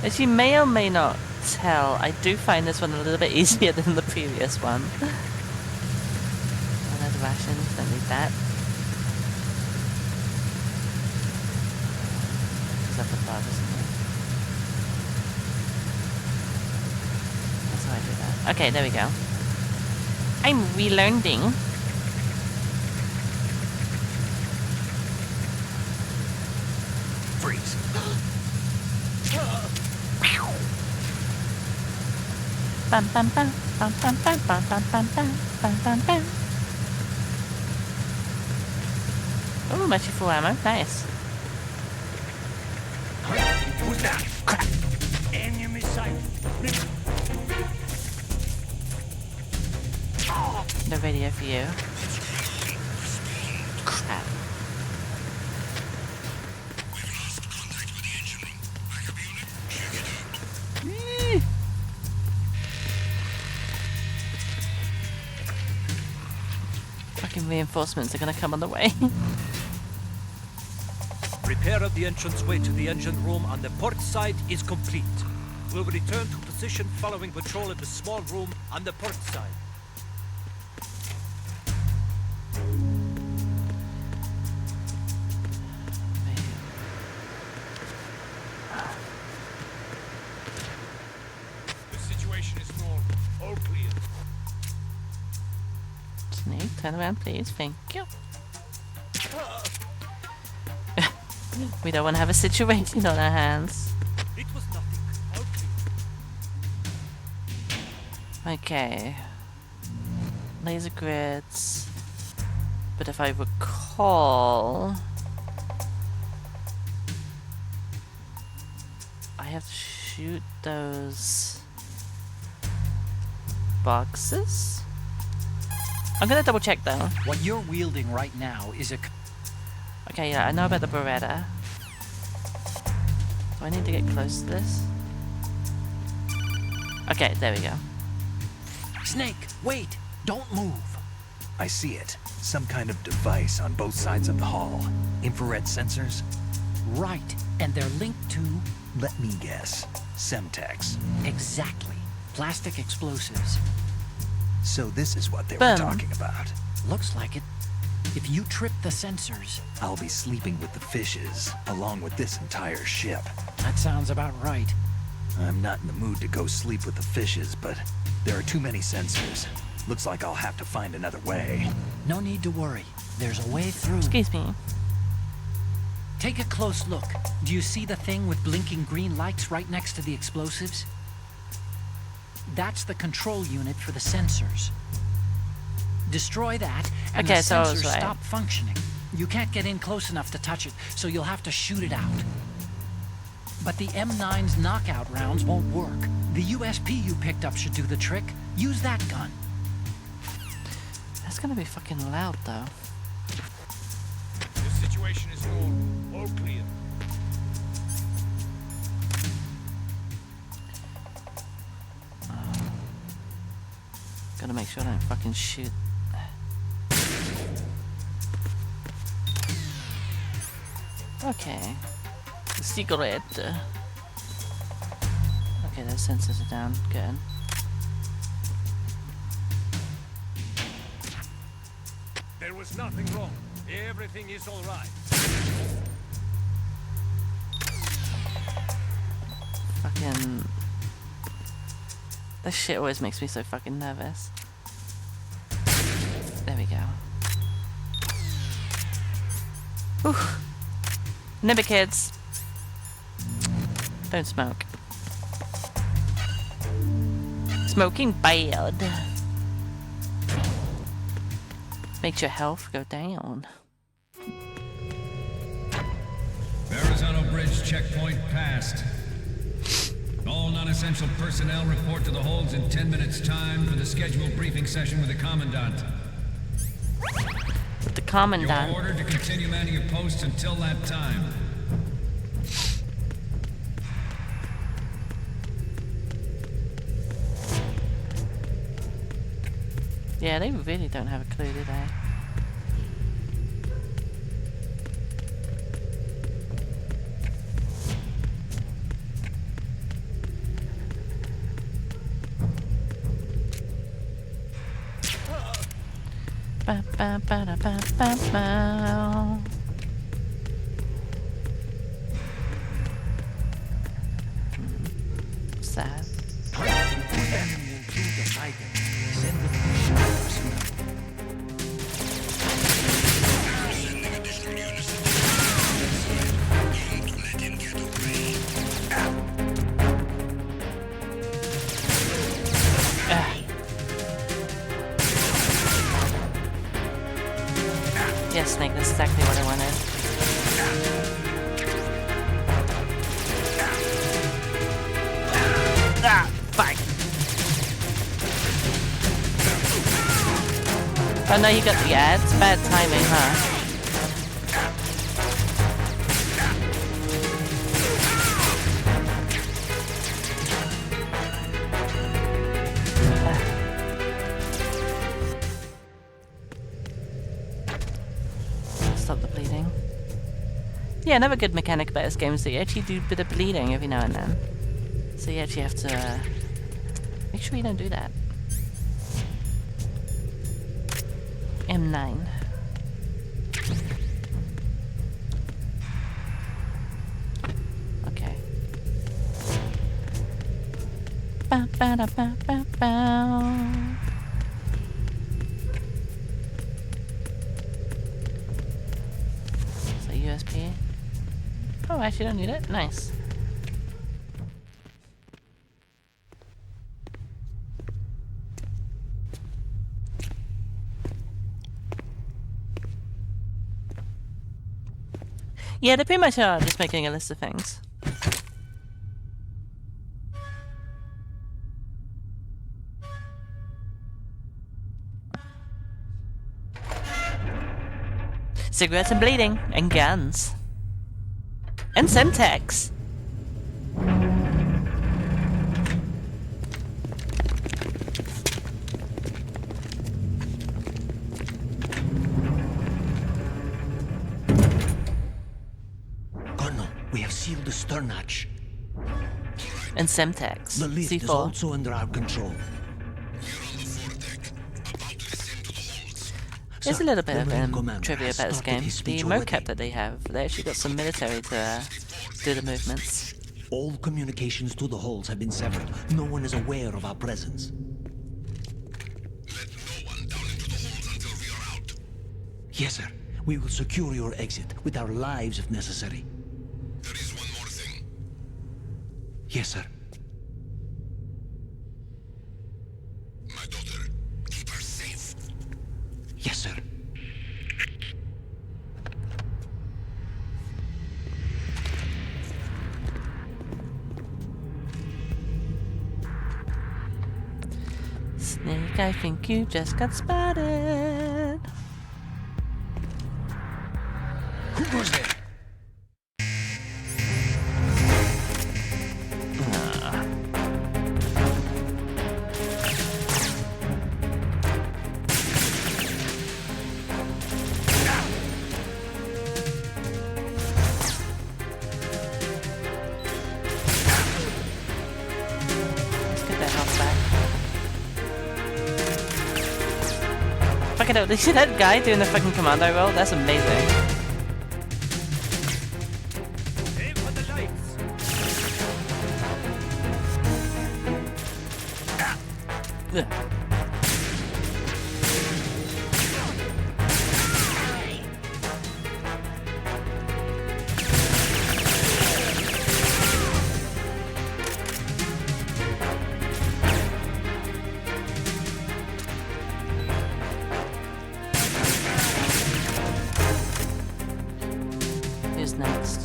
As you may or may not tell, I do find this one a little bit easier than the previous one. Oh, there's rations, don't need that. Is that the bar, isn't it? That's how I do that. Okay, there we go. I'm relearning. Freeze. Bam bam bam bam bam bam bam bam bam bam bam bam bam. Oh, matchy full ammo. Nice. Who's that? Crap! Enemy sight! No radio for you. Crap. Fucking reinforcements are gonna come on the way. Repair of the entranceway to the engine room on the port side is complete. We'll return to position following patrol of the small room on the port side. The situation is normal. All clear. Snake, turn around please. Thank you. We don't want to have a situation on our hands. It was nothing. All clear. Okay. Laser grids. But if I recall... I have to shoot those... boxes? I'm gonna double check though. What you're wielding right now is a... Okay, yeah, I know about the Beretta. Do I need to get close to this? Okay, there we go. Snake, wait! Don't move! I see it. Some kind of device on both sides of the hall. Infrared sensors? Right, and they're linked to... Let me guess. Semtex. Exactly. Plastic explosives. So this is what they Boom. were talking about. Looks like it. If you trip the sensors... I'll be sleeping with the fishes, along with this entire ship. That sounds about right. I'm not in the mood to go sleep with the fishes, but there are too many sensors. Looks like I'll have to find another way. No need to worry. There's a way through. Excuse me. Take a close look. Do you see the thing with blinking green lights right next to the explosives? That's the control unit for the sensors. Destroy that, and Okay, the so I was sensors right. stop functioning. You can't get in close enough to touch it, so you'll have to shoot it out. But the M9's knockout rounds won't work. The USP you picked up should do the trick. Use that gun. That's gonna be fucking loud though. The situation is all clear. Gotta make sure I don't fucking shoot. Okay. The secret. Okay, those sensors are down. Good. There was nothing wrong. Everything is all right. Fucking... This shit always makes me so fucking nervous. There we go. Whew. Remember, kids. Don't smoke. Smoking bad. Makes your health go down. Verrazano Bridge checkpoint passed. All non-essential personnel report to the holds in 10 minutes' time for the scheduled briefing session with the Commandant. With the Commandant. You're ordered to continue manning your posts until that time. Yeah, they really don't have a clue, do they? Ba ba ba da ba ba ba. Sad. Yes, Snake, that's exactly what I wanted. Ah, fuck. Oh no, you got the yeah, it's bad timing, huh? Stop the bleeding. Yeah, another good mechanic about this game is that you actually do a bit of bleeding every now and then. So you actually have to make sure you don't do that. M9. Okay. Ba ba da ba ba ba. So USB. Oh, I actually don't need it. Nice. Yeah, they pretty much are just making a list of things. Cigarettes and bleeding, and guns. And Semtex. We have sealed the stern hatch. And Semtex. The lift C4. is also under our control. There's a little bit of Commander trivia has about this started game. his The speech mocap already. that they have, they actually got some military to do the movements. All communications to the halls have been severed. No one is aware of our presence. Let no one down into the halls until we are out. Yes, sir. We will secure your exit with our lives if necessary. There is one more thing. Yes, sir. Yes, sir. Snake, I think you just got spotted. Who goes there? Let's get that health back. Fucking hell, did you see that guy doing the fucking commando roll? That's amazing. Aim for the lights. Ugh. Who's next?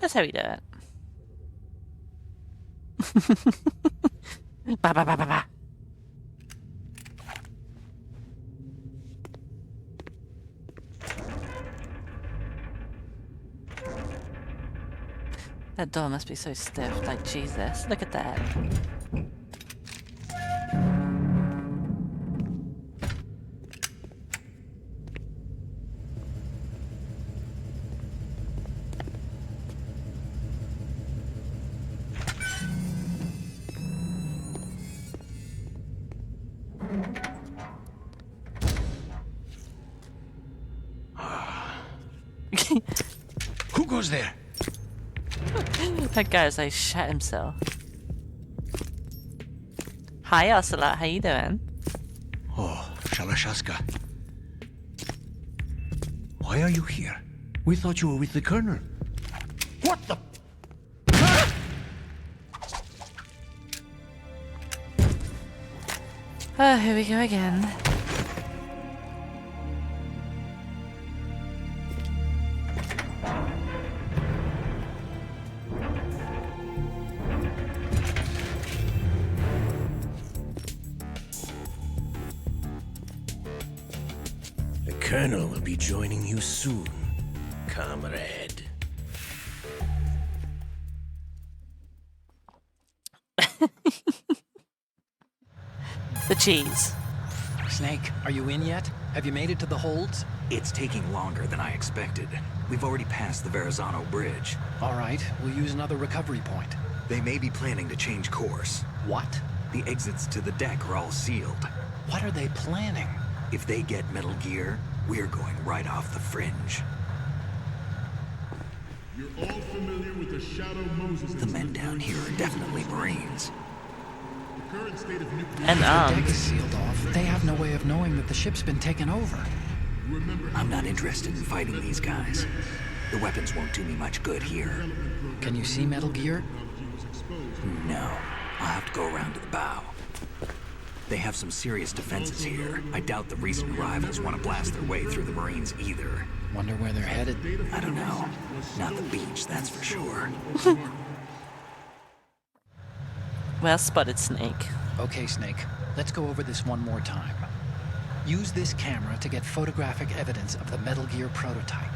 That's how we do it. Ba ba ba ba ba. That door must be so stiff, like Jesus. Look at that. Who goes there? That guy's like shot himself. Hi Ocelot, how you doing? Oh, Shalashaska. Why are you here? We thought you were with the Colonel. What the? Oh, here we go again. The Colonel will be joining you soon, comrade. The cheese. Snake, are you in yet? Have you made it to the holds? It's taking longer than I expected. We've already passed the Verrazano Bridge. All right, we'll use another recovery point. They may be planning to change course. What? The exits to the deck are all sealed. What are they planning? If they get Metal Gear, we're going right off the fringe. You're all familiar with the Shadow Moses. The men down here are definitely Marines. The current state of nuclear And The deck is sealed off. They have no way of knowing that the ship's been taken over. I'm not interested in fighting these guys. The weapons won't do me much good here. Can you see Metal Gear? No, I'll have to go around to the bow. They have some serious defenses here. I doubt the recent arrivals want to blast their way through the Marines either. Wonder where they're headed. I don't know. Not the beach, that's for sure. Well spotted, Snake. Okay, Snake, let's go over this one more time. Use this camera to get photographic evidence of the Metal Gear prototype.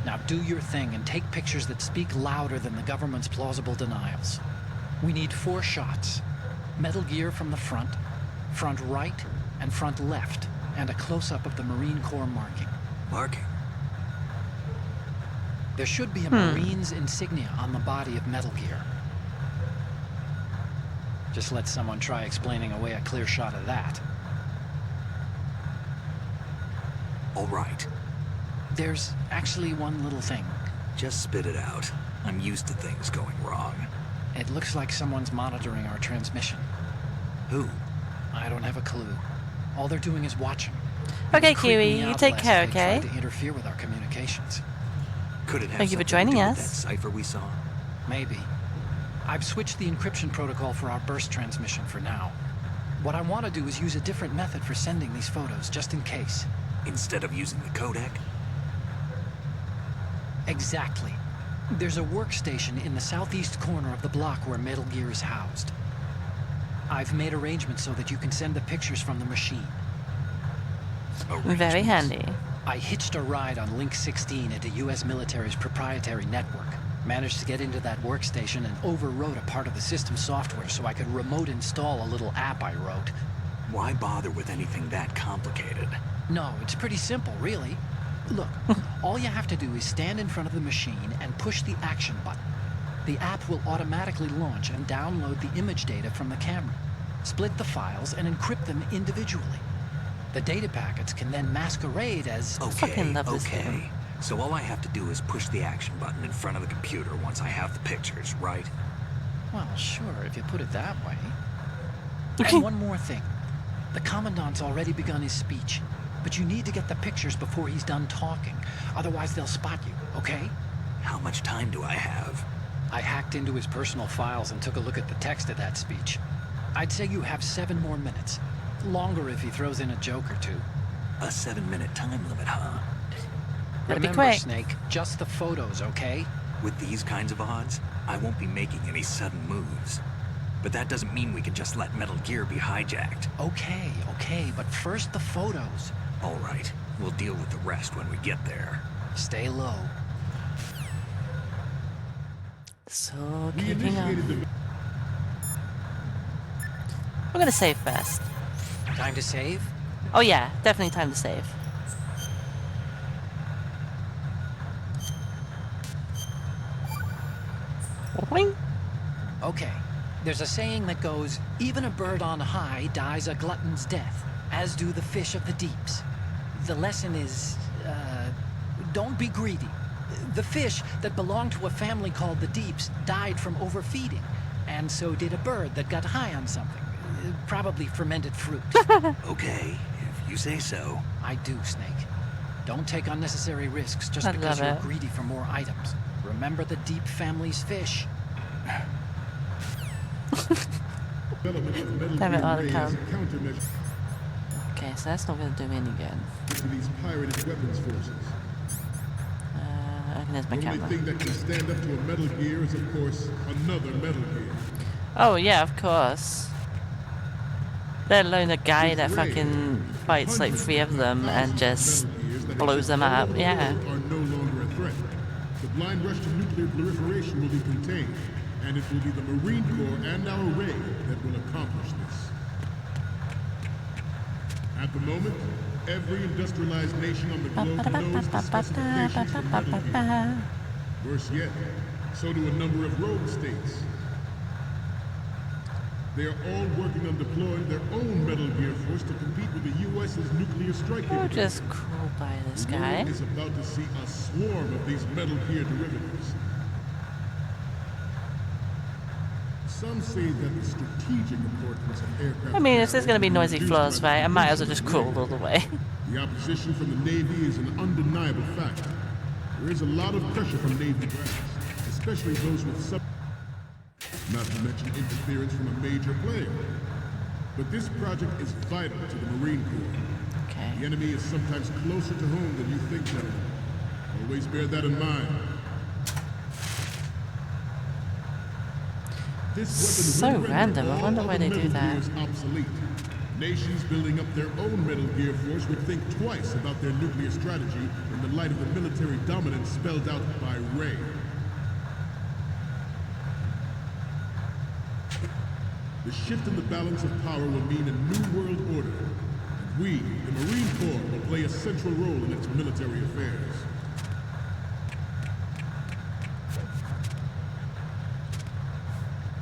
Now do your thing and take pictures that speak louder than the government's plausible denials. We need 4 shots. Metal Gear from the front right, and front left, and a close-up of the Marine Corps marking. Marking? There should be a Marine's insignia on the body of Metal Gear. Just let someone try explaining away a clear shot of that. All right. There's actually one little thing. Just spit it out. I'm used to things going wrong. It looks like someone's monitoring our transmission. Who? I don't have a clue. All they're doing is watching. Okay, It creeped me Kiwi, you out take last care, they okay? tried to interfere with our communications. Could it have Thank you for something to joining do with us. that cipher we saw? Maybe. I've switched the encryption protocol for our burst transmission for now. What I want to do is use a different method for sending these photos, just in case. Instead of using the codec? Exactly. There's a workstation in the southeast corner of the block where Metal Gear is housed. I've made arrangements so that you can send the pictures from the machine. Very handy. I hitched a ride on Link 16 into U.S. military's proprietary network. Managed to get into that workstation and overwrote a part of the system software so I could remote install a little app I wrote. Why bother with anything that complicated? No, it's pretty simple, really. Look, all you have to do is stand in front of the machine and push the action button. The app will automatically launch and download the image data from the camera, split the files, and encrypt them individually. The data packets can then masquerade as... Okay. So all I have to do is push the action button in front of the computer once I have the pictures, right? Well, sure, if you put it that way. And one more thing. The Commandant's already begun his speech, but you need to get the pictures before he's done talking. Otherwise, they'll spot you, okay? How much time do I have? I hacked into his personal files and took a look at the text of that speech. I'd say you have 7 more minutes. Longer if he throws in a joke or two. A 7-minute time limit, huh? Gotta be Remember, quick. Snake, just the photos, okay? With these kinds of odds, I won't be making any sudden moves. But that doesn't mean we can just let Metal Gear be hijacked. Okay, but first the photos. All right, we'll deal with the rest when we get there. Stay low. So, keeping up. We're gonna save first. Time to save? Oh yeah, definitely time to save. Boing. Okay. There's a saying that goes, even a bird on high dies a glutton's death, as do the fish of the deeps. The lesson is, don't be greedy. The fish that belonged to a family called the Deeps died from overfeeding, and so did a bird that got high on something. Probably fermented fruit. Okay, if you say so. I do, Snake. Don't take unnecessary risks just I because love you're it. greedy for more items. Remember the Deep family's fish. Damn it, Ray as autocount. a countermeasure Okay, so that's not gonna do me any good. to these pirated weapons forces. Okay, there's my The only camera. thing that can stand up to a Metal Gear is, of course, another Metal Gear. Oh yeah, of course. Let alone a guy that With Ray, fucking fights like 3 of them and just Metal Gears that blows exist them all up. over the Yeah. world are no longer a threat. The blind rush to nuclear proliferation will be contained, and it will be the Marine Corps and our Ray that will accomplish this. At the moment, every industrialized nation on the globe knows the specifications for Metal Gear. Worse yet, so do a number of rogue states. They are all working on deploying their own Metal Gear force to compete with the U.S.'s nuclear strike We'll capability. just crawl by this The guy. world is about to see a swarm of these Metal Gear derivatives. Some say that the strategic importance of aircraft... I mean, if there's gonna be noisy reduced floors, by the right, I might as well just proliferation crawl all the way. The opposition from the Navy is an undeniable fact. There is a lot of pressure from Navy brass, especially those with sub... Not to mention interference from a major player. But this project is vital to the Marine Corps. Okay. The enemy is sometimes closer to home than you think, gentlemen. Always bear that in mind. This So weapon will render random. I all wonder why other they do Metal that. Gears obsolete. Nations building up their own Metal Gear force would think twice about their nuclear strategy in the light of the military dominance spelled out by Ray. The shift in the balance of power will mean a new world order. And we, the Marine Corps, will play a central role in its military affairs.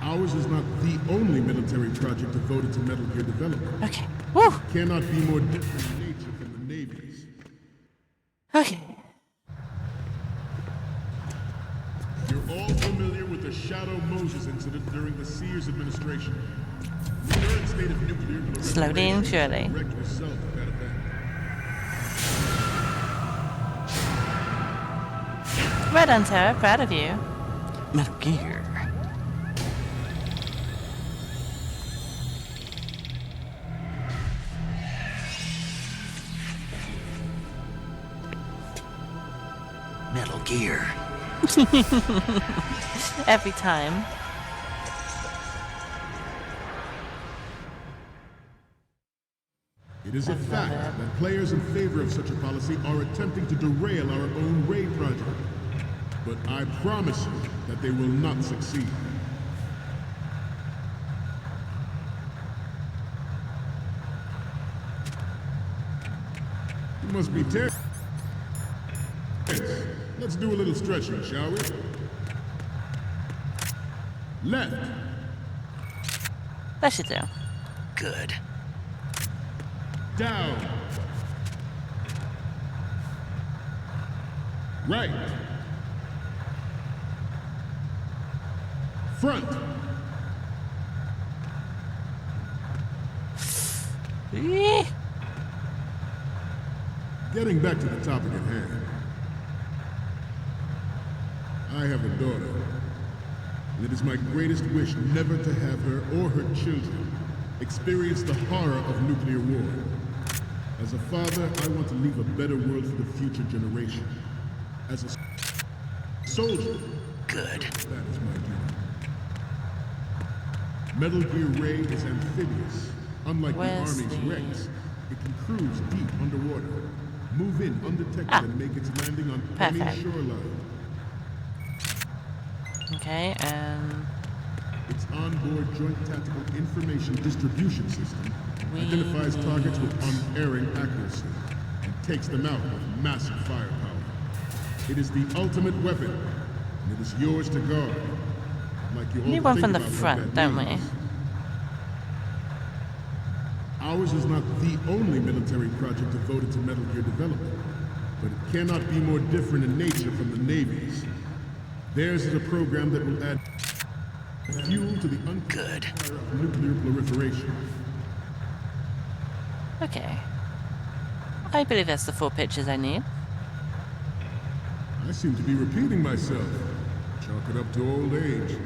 Ours is not the only military project devoted to Metal Gear development. Okay. Woo! Cannot be more different in nature from the Navy's. Okay. You're all familiar with the Shadow Moses incident during the Sears administration. The current state of nuclear proliferation Slowly and surely. direct result of that event. Well done, Tara. Proud of you. Metal Gear. Gear. Every time. It is a fact that players in favor of such a policy are attempting to derail our own raid project. But I promise you that they will not succeed. You must be tense. Let's do a little stretching, shall we? Left. That should do. Good. Down. Right. Front. Eh. Getting back to the topic at hand. I have a daughter, and it is my greatest wish never to have her or her children experience the horror of nuclear war. As a father, I want to leave a better world for the future generation. As a soldier, Good. that is my duty. Metal Gear Ray is amphibious. Unlike Where's the Army's the- Rex, it can cruise deep underwater, move in undetected, and make its landing on any Perfect. shoreline. Okay, Its onboard Joint Tactical Information Distribution System identifies targets with unerring accuracy and takes them out with massive firepower. It is the ultimate weapon, and it is yours to guard. Like you we need all one think from the about what front, that don't we? means. Ours is not the only military project devoted to Metal Gear development, but it cannot be more different in nature from the Navy's. Theirs is a program that will add fuel to the Good. fire of nuclear proliferation. Okay. I believe that's the 4 pictures I need. I seem to be repeating myself. Chalk it up to old age.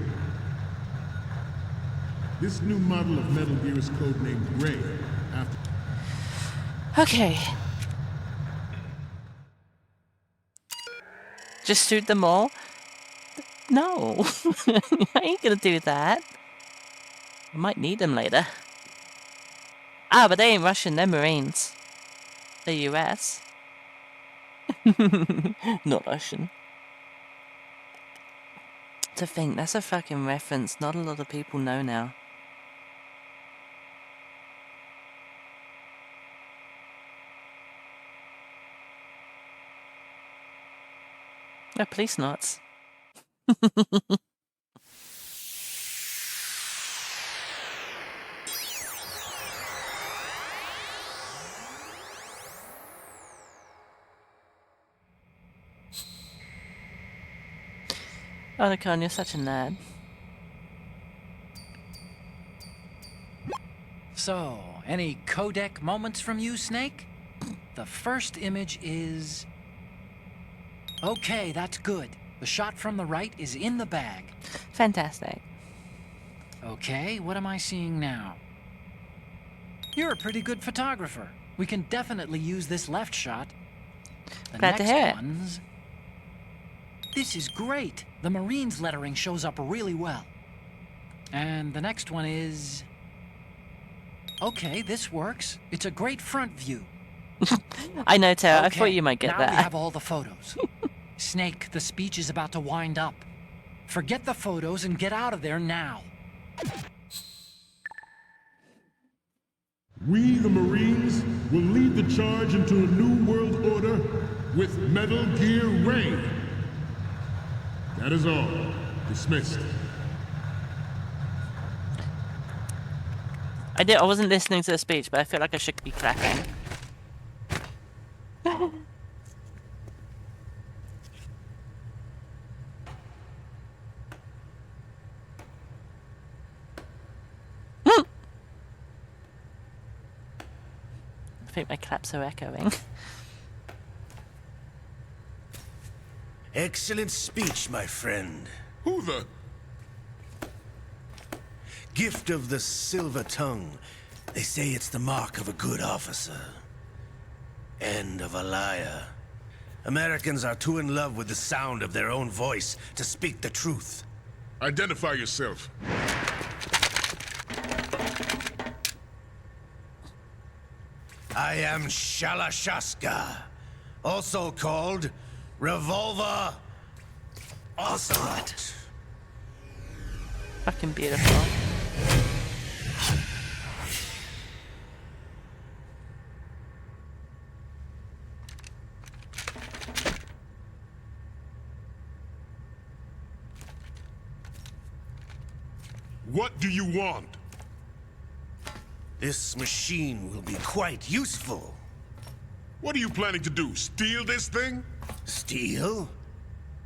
This new model of Metal Gear is codenamed Ray, after Okay. Just shoot them all? No. I ain't gonna do that. I might need them later. Ah, but they ain't Russian, they're Marines. They're US. Not Russian. To think, that's a fucking reference not a lot of people know now. They're police knots. Otacon, you're such a nerd. So, any codec moments from you, Snake? The first image is... Okay, that's good. The shot from the right is in the bag. Fantastic. Okay, what am I seeing now? You're a pretty good photographer. We can definitely use this left shot. The Glad to hear it. one's... This is great. The Marines lettering shows up really well. And the next one is... Okay, this works. It's a great front view. I know, Tara. I Okay, thought you might get now we that. have all the photos. Snake, the speech is about to wind up. Forget the photos and get out of there now. we, the Marines, will lead the charge into a new world order with Metal Gear Ray. That is all. Dismissed. I wasn't listening to the speech, but I feel like I should be clapping. I think my claps are echoing. Excellent speech, my friend. Who the? Gift of the silver tongue. They say it's the mark of a good officer. And of a liar. Americans are too in love with the sound of their own voice to speak the truth. Identify yourself. I am Shalashaska, also called Revolver Ocelot. Fucking beautiful. What do you want? This machine will be quite useful. What are you planning to do? Steal this thing? Steal?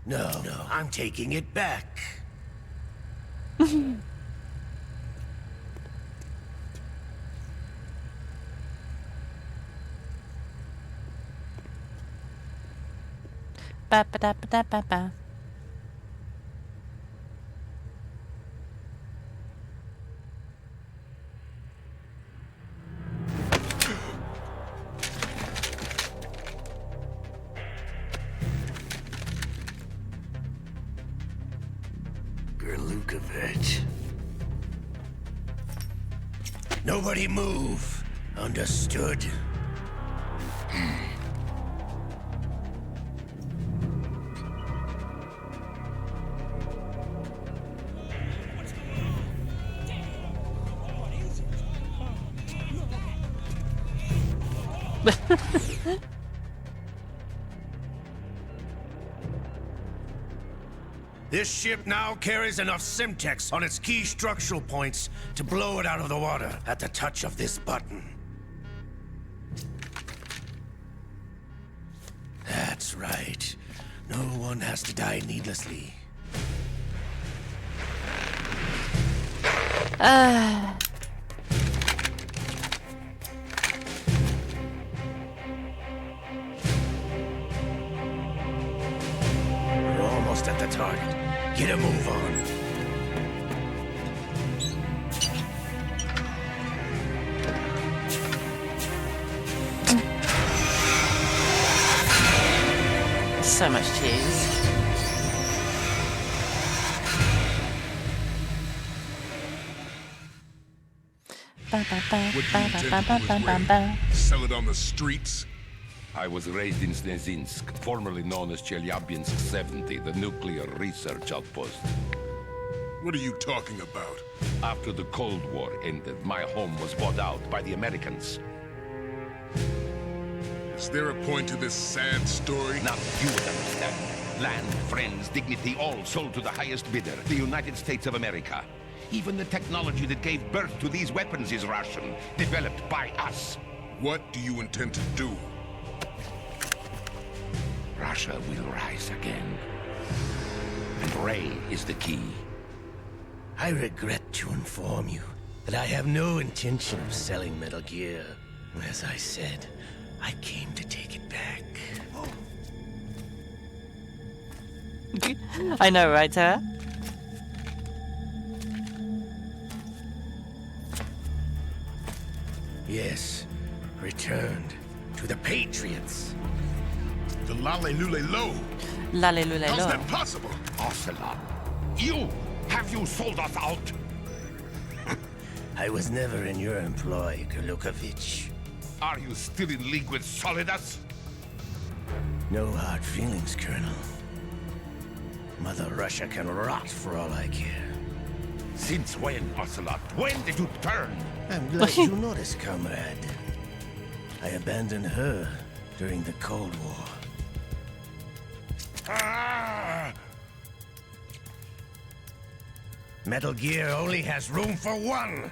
No, I'm taking it back. Ba ba da ba da ba ba. Gerlukovich. Nobody move. Understood? This ship now carries enough Simtex on its key structural points to blow it out of the water at the touch of this button. That's right. No one has to die needlessly. We're almost at the target. Get a move on. So much cheese. Ba, ba, ba, What do ba, you ba, intend ba, to ba, do ba, with ba, Ray? ba. Sell it on the streets? I was raised in Snezinsk, formerly known as Chelyabinsk 70, the nuclear research outpost. What are you talking about? After the Cold War ended, my home was bought out by the Americans. Is there a point to this sad story? Now you would understand. Land, friends, dignity, all sold to the highest bidder, the United States of America. Even the technology that gave birth to these weapons is Russian, developed by us. What do you intend to do? Russia will rise again. And Ray is the key. I regret to inform you that I have no intention of selling Metal Gear. As I said, I came to take it back. I know, right, Tara? Yes, returned to the Patriots. The Lale Lule Lo. Lale lule How's lo. that possible? Ocelot, have you sold us out? I was never in your employ, Gerlukovich. Are you still in league with Solidus? No hard feelings, Colonel. Mother Russia can rot for all I care. Since when, Ocelot? When did you turn? I'm glad you noticed, comrade. I abandoned her during the Cold War. Ah! Metal Gear only has room for one!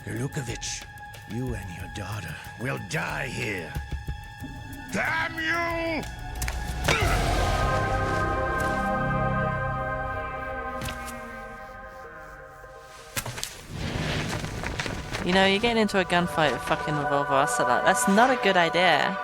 Gerlukovich, you and your daughter will die here. Damn you! You know, you're getting into a gunfight with fucking Revolver Ocelot. That's not a good idea.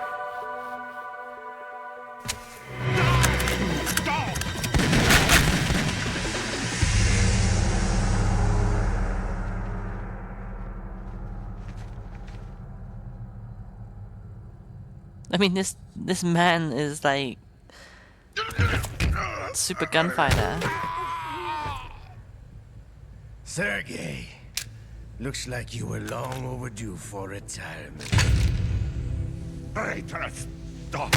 I mean, this man is like super gunfighter. Sergei, looks like you were long overdue for retirement. Traitorous dog!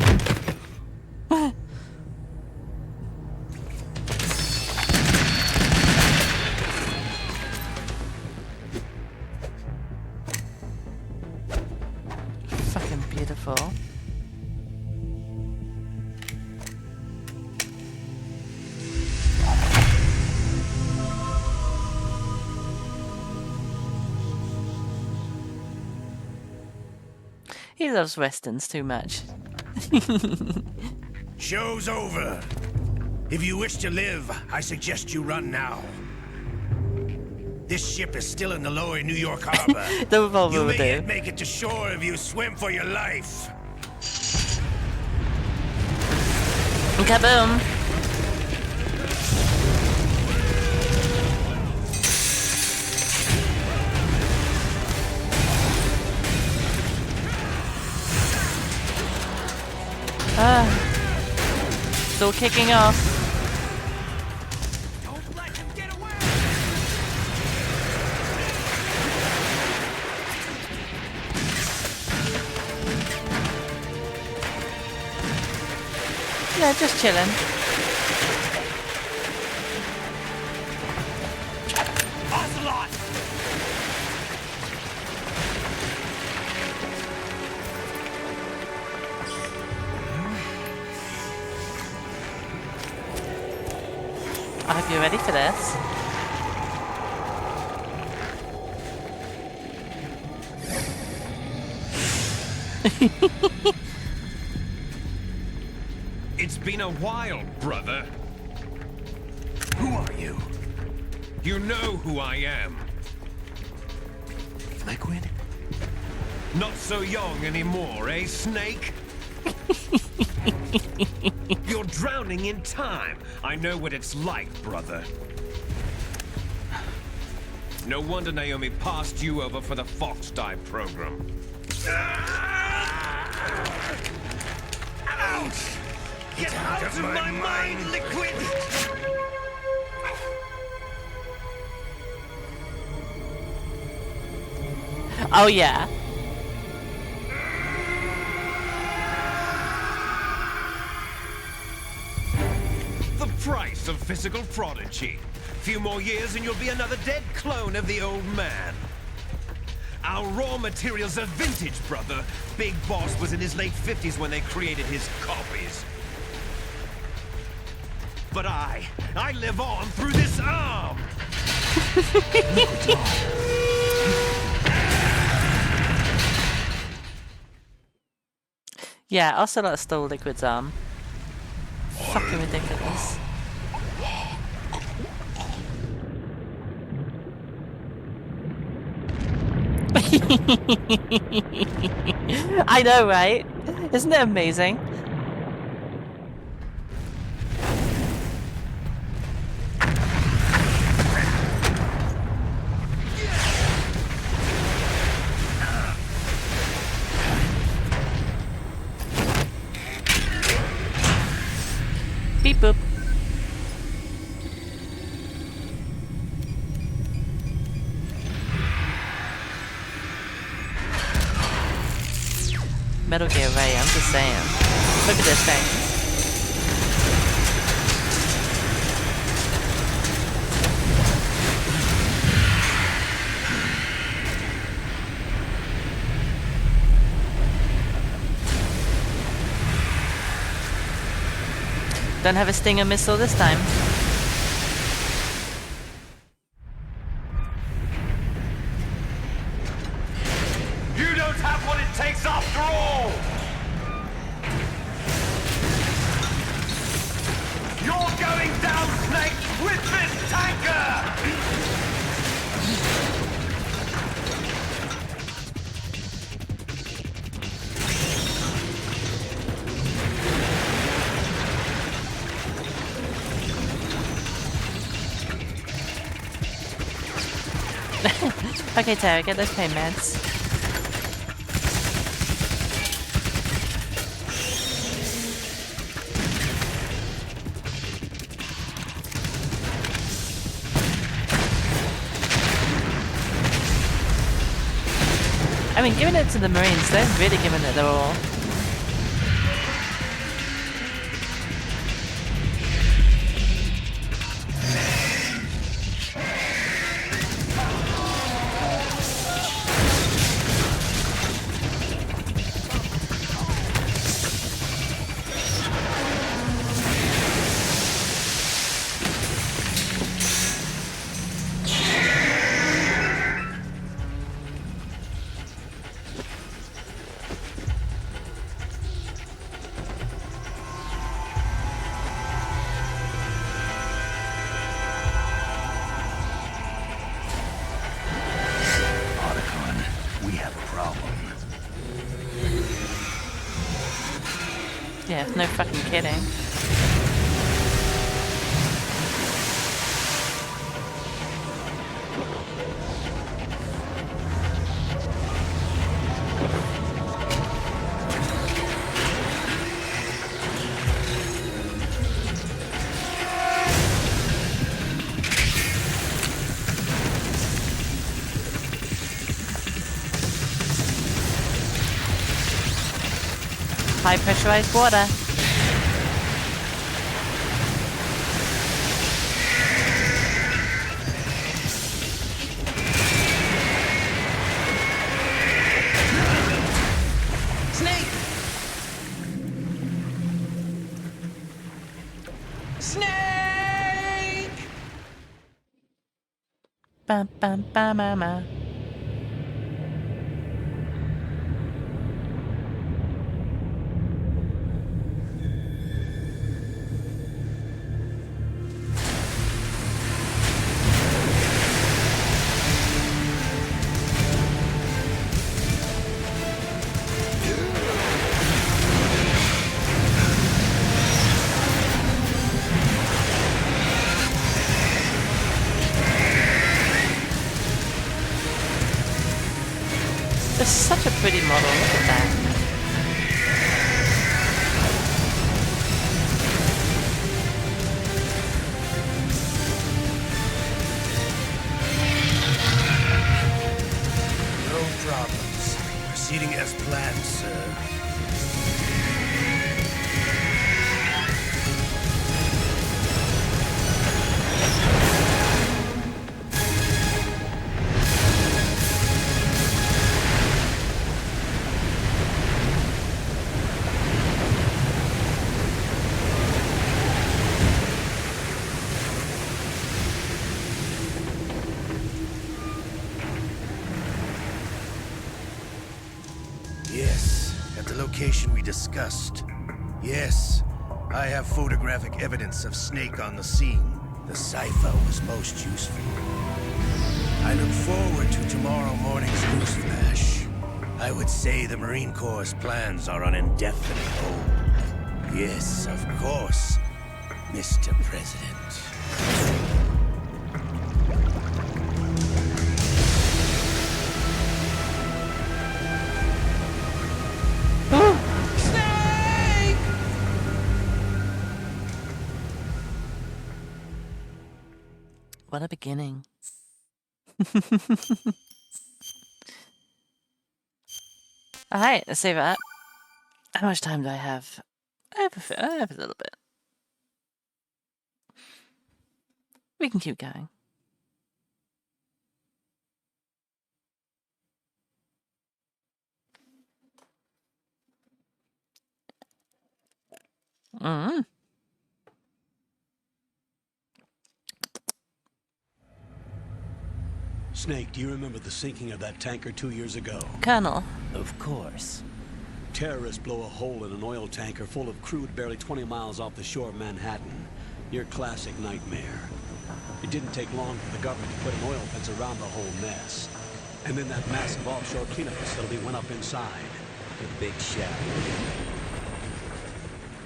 Fucking beautiful. He loves westerns too much. Show's over. If you wish to live, I suggest you run now. This ship is still in the lower New York harbor. The revolver You will may do. yet make it to shore if you swim for your life. Kaboom! Still kicking off. Yeah, just chilling. Ocelot! I hope you're ready for this. It's been a while, brother. Who are you? You know who I am. Liquid? Not so young anymore, eh, Snake? You're drowning in time. I know what it's like, brother. No wonder Naomi passed you over for the Fox Dive program. Ouch! Get out of my mind, Liquid! Oh yeah. The price of physical prodigy. Few more years and you'll be another dead clone of the old man. Our raw materials are vintage, brother. Big Boss was in his late 50s when they created his copies. But I live on through this arm! Yeah, Ocelot stole Liquid's arm. Fucking ridiculous. I know, right? Isn't it amazing? Beep boop. Metal Gear Ray, I'm just saying. Look at this thing. Don't have a Stinger missile this time. You don't have what it takes after all! You're going down, Snake, with this tanker! Okay, Tara, get those pain meds. I mean, giving it to the Marines, they're really giving it their all. Yeah, no fucking kidding. High pressurized water. Snake! Snake! Bam bam bam bam bam. It's such a pretty model, look at that. No problems. Proceeding as planned, sir. Yes, at the location we discussed. Yes, I have photographic evidence of Snake on the scene. The cipher was most useful. I look forward to tomorrow morning's news flash. I would say the Marine Corps' plans are on indefinite hold. Yes, of course, Mr. President. What a beginning. Alright, let's save it up. How much time do I have? I have a little bit. We can keep going. Snake, do you remember the sinking of that tanker 2 years ago? Colonel. Of course. Terrorists blow a hole in an oil tanker full of crude barely 20 miles off the shore of Manhattan. Your classic nightmare. It didn't take long for the government to put an oil fence around the whole mess. And then that massive offshore cleanup facility went up inside. The Big Shell.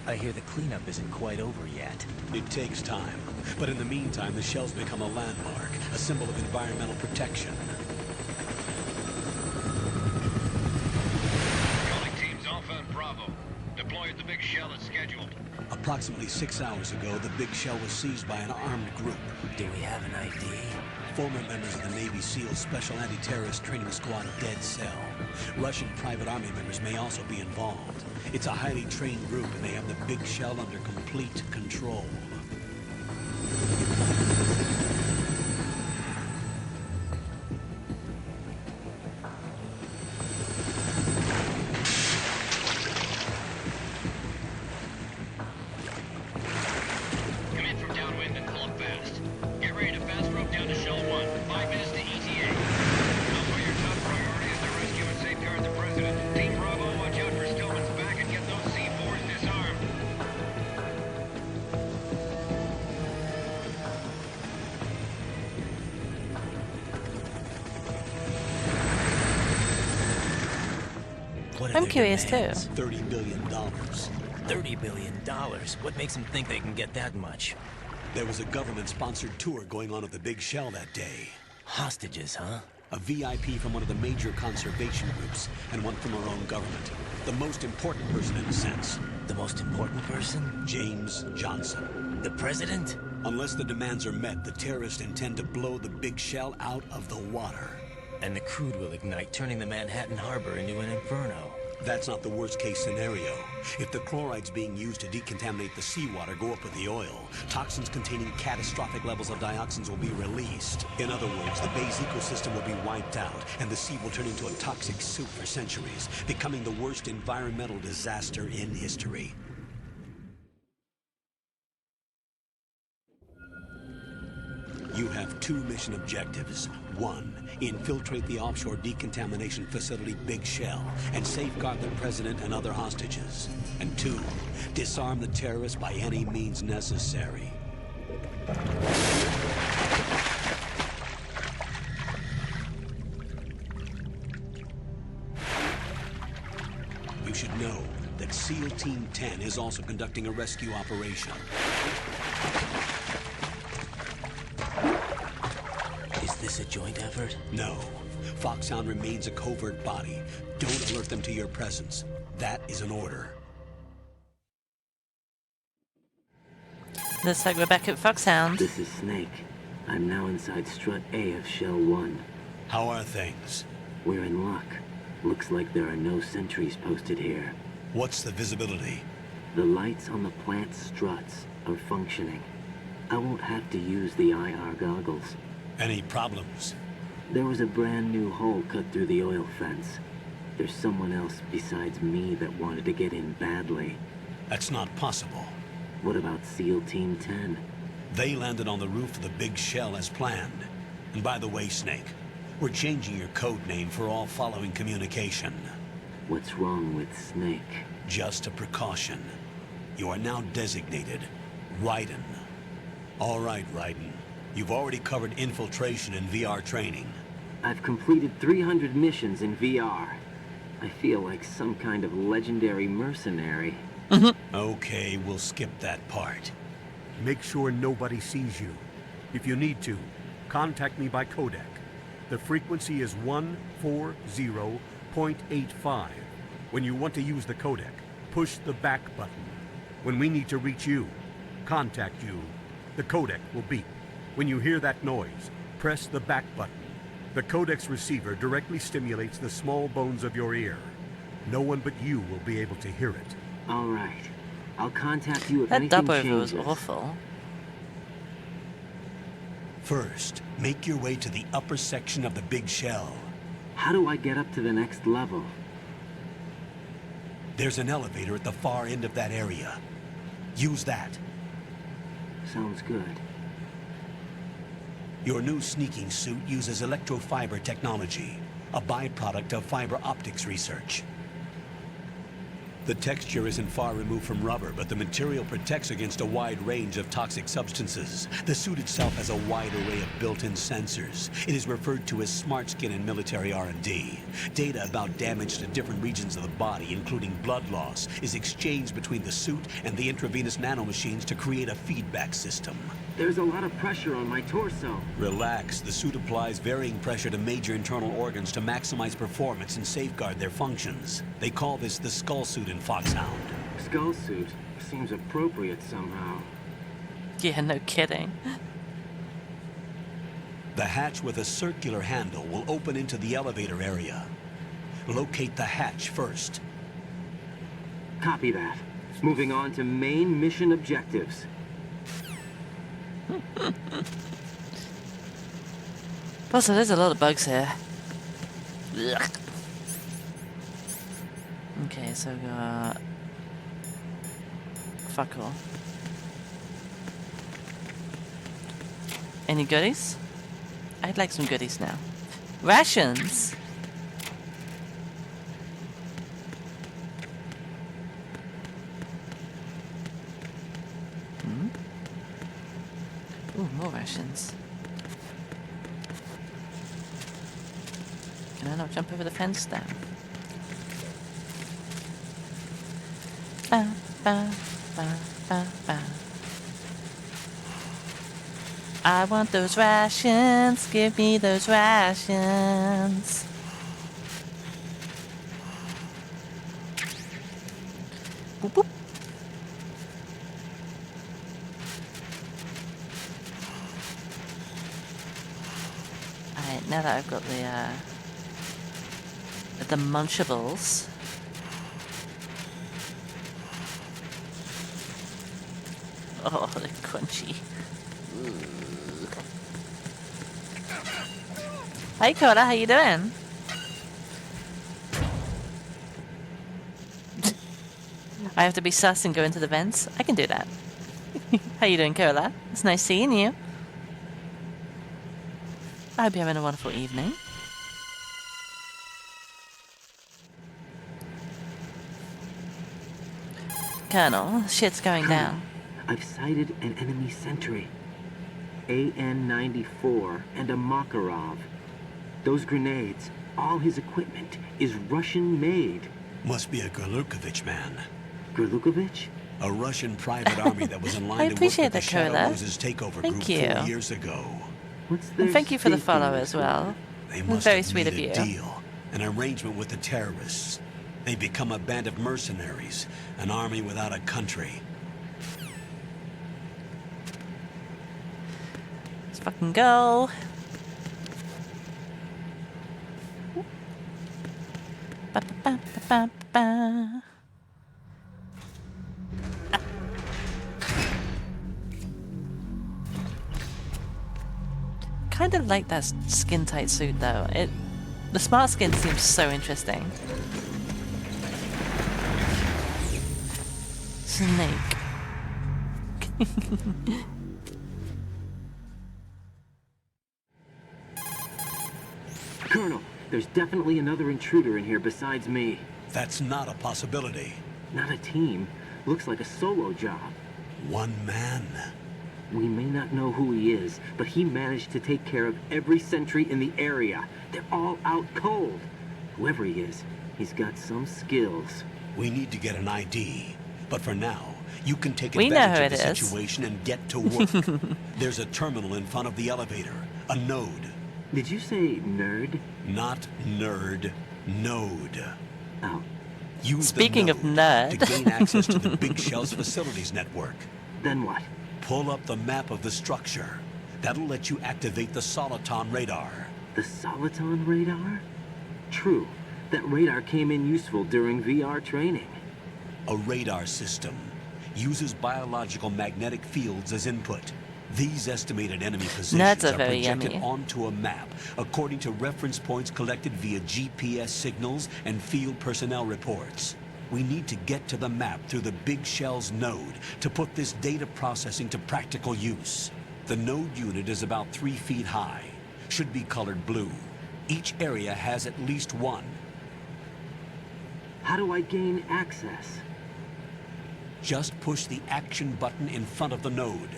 I hear the cleanup isn't quite over yet. It takes time. But in the meantime, the shell's become a landmark, a symbol of environmental protection. Calling teams Alpha and Bravo. Deploy at the Big Shell as scheduled. A Approximately 6 hours ago, the Big Shell was seized by an armed group. Do we have an ID? Former members of the Navy SEALs Special Anti-Terrorist Training Squad Dead Cell. Russian private army members may also be involved. It's a highly trained group, and they have the Big Shell under complete control. I'm curious too. $30 billion. $30 billion? What makes them think they can get that much? There was a government-sponsored tour going on at the Big Shell that day. Hostages, huh? A VIP from one of the major conservation groups, and one from our own government. The most important person in a sense. The most important person? James Johnson. The president? Unless the demands are met, the terrorists intend to blow the Big Shell out of the water. And the crude will ignite, turning the Manhattan Harbor into an inferno. That's not the worst-case scenario. If the chlorides being used to decontaminate the seawater go up with the oil, toxins containing catastrophic levels of dioxins will be released. In other words, the bay's ecosystem will be wiped out, and the sea will turn into a toxic soup for centuries, becoming the worst environmental disaster in history. You have 2 mission objectives. 1, infiltrate the offshore decontamination facility Big Shell and safeguard the president and other hostages. And 2, disarm the terrorists by any means necessary. You should know that SEAL Team 10 is also conducting a rescue operation. Is this a joint effort? No. Foxhound remains a covert body. Don't alert them to your presence. That is an order. Looks like we're back at Foxhound. This is Snake. I'm now inside Strut A of Shell 1. How are things? We're in luck. Looks like there are no sentries posted here. What's the visibility? The lights on the plant struts are functioning. I won't have to use the IR goggles. Any problems? There was a brand new hole cut through the oil fence. There's someone else besides me that wanted to get in badly. That's not possible. What about SEAL Team 10? They landed on the roof of the Big Shell as planned. And by the way, Snake, we're changing your code name for all following communication. What's wrong with Snake? Just a precaution. You are now designated Raiden. All right, Raiden. You've already covered infiltration and VR training. I've completed 300 missions in VR. I feel like some kind of legendary mercenary. Okay, we'll skip that part. Make sure nobody sees you. If you need to, contact me by codec. The frequency is 140.85. When you want to use the codec, push the back button. When we need to reach you, contact you, the codec will beep. When you hear that noise, press the back button. The codec's receiver directly stimulates the small bones of your ear. No one but you will be able to hear it. All right. I'll contact you if That anything dub over changes. was awful. First, make your way to the upper section of the Big Shell. How do I get up to the next level? There's an elevator at the far end of that area. Use that. Sounds good. Your new sneaking suit uses electrofiber technology, a byproduct of fiber optics research. The texture isn't far removed from rubber, but the material protects against a wide range of toxic substances. The suit itself has a wide array of built-in sensors. It is referred to as smart skin in military R&D. Data about damage to different regions of the body, including blood loss, is exchanged between the suit and the intravenous nanomachines to create a feedback system. There's a lot of pressure on my torso. Relax. The suit applies varying pressure to major internal organs to maximize performance and safeguard their functions. They call this the skull suit in Foxhound. skull suit seems appropriate somehow. Yeah, no kidding. The hatch with a circular handle will open into the elevator area. Locate the hatch first. Copy that. Moving on to main mission objectives. Also, there's a lot of bugs here. Ugh. Okay, so we got... Fuck all. Any goodies? I'd like some goodies now. Rations! Hmm? Ooh, more rations. Can I not jump over the fence then? Ba, ba, ba, ba, ba. I want those rations. Give me those rations. Boop, boop. Alright, now that I've got the Munchables. Oh, they're crunchy. Hey Coda, how you doing? I have to be sus and go into the vents? I can do that. How you doing, Cola? It's nice seeing you. I hope you're having a wonderful evening. Colonel, shit's going down. I've sighted an enemy sentry. AN-94 and a Makarov. Those grenades, all his equipment, is Russian-made. Must be a Gorlukovich man. Gorlukovich? A Russian private army that was in line I to work appreciate with the that, Shadow Cola. Moses takeover Thank group you. 4 years ago. What's And thank you for the stake in follow this as well. They It's must very have sweet made of you. a deal, an arrangement with the terrorists. They become a band of mercenaries, an army without a country. Let's fucking go. Ba, ba, ba, ba, ba. Kind of like that skin tight suit though. The smart skin seems so interesting. Snake. Colonel, there's definitely another intruder in here besides me. That's not a possibility. Not a team. Looks like a solo job. One man. We may not know who he is, but he managed to take care of every sentry in the area. They're all out cold. Whoever he is, he's got some skills. We need to get an ID. But for now, you can take We know advantage who of the it is. situation and get to work. There's a terminal in front of the elevator. A node. Did you say nerd? Not nerd. Node. Oh. Use Speaking the of node nerd. to gain access to the Big Shell's facilities network. Then what? Pull up the map of the structure. That'll let you activate the Soliton radar. The Soliton radar? True. That radar came in useful during VR training. A radar system uses biological magnetic fields as input. These estimated enemy positions Nuts are are very projected yummy. onto a map according to reference points collected via GPS signals and field personnel reports. We need to get to the map through the Big Shell's node to put this data processing to practical use. The node unit is about 3 feet high. Should be colored blue. Each area has at least one. How do I gain access? Just push the action button in front of the node.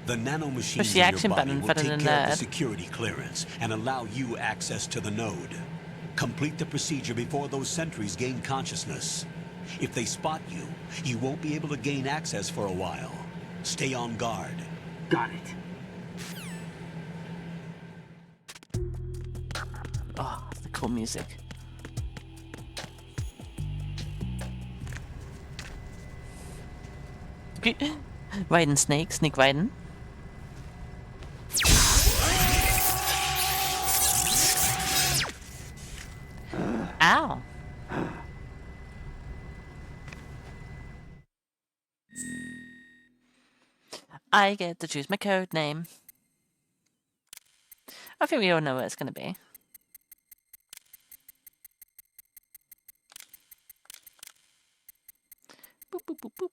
The nanomachines Push the in action your body button in will front of take the care of the node. security clearance and allow you access to the node. Complete the procedure before those sentries gain consciousness. If they spot you, you won't be able to gain access for a while. Stay on guard. Got it. Oh, the cool music. Riding snake, sneak riding. Ow. I get to choose my code name. I think we all know what it's going to be. Boop, boop, boop, boop.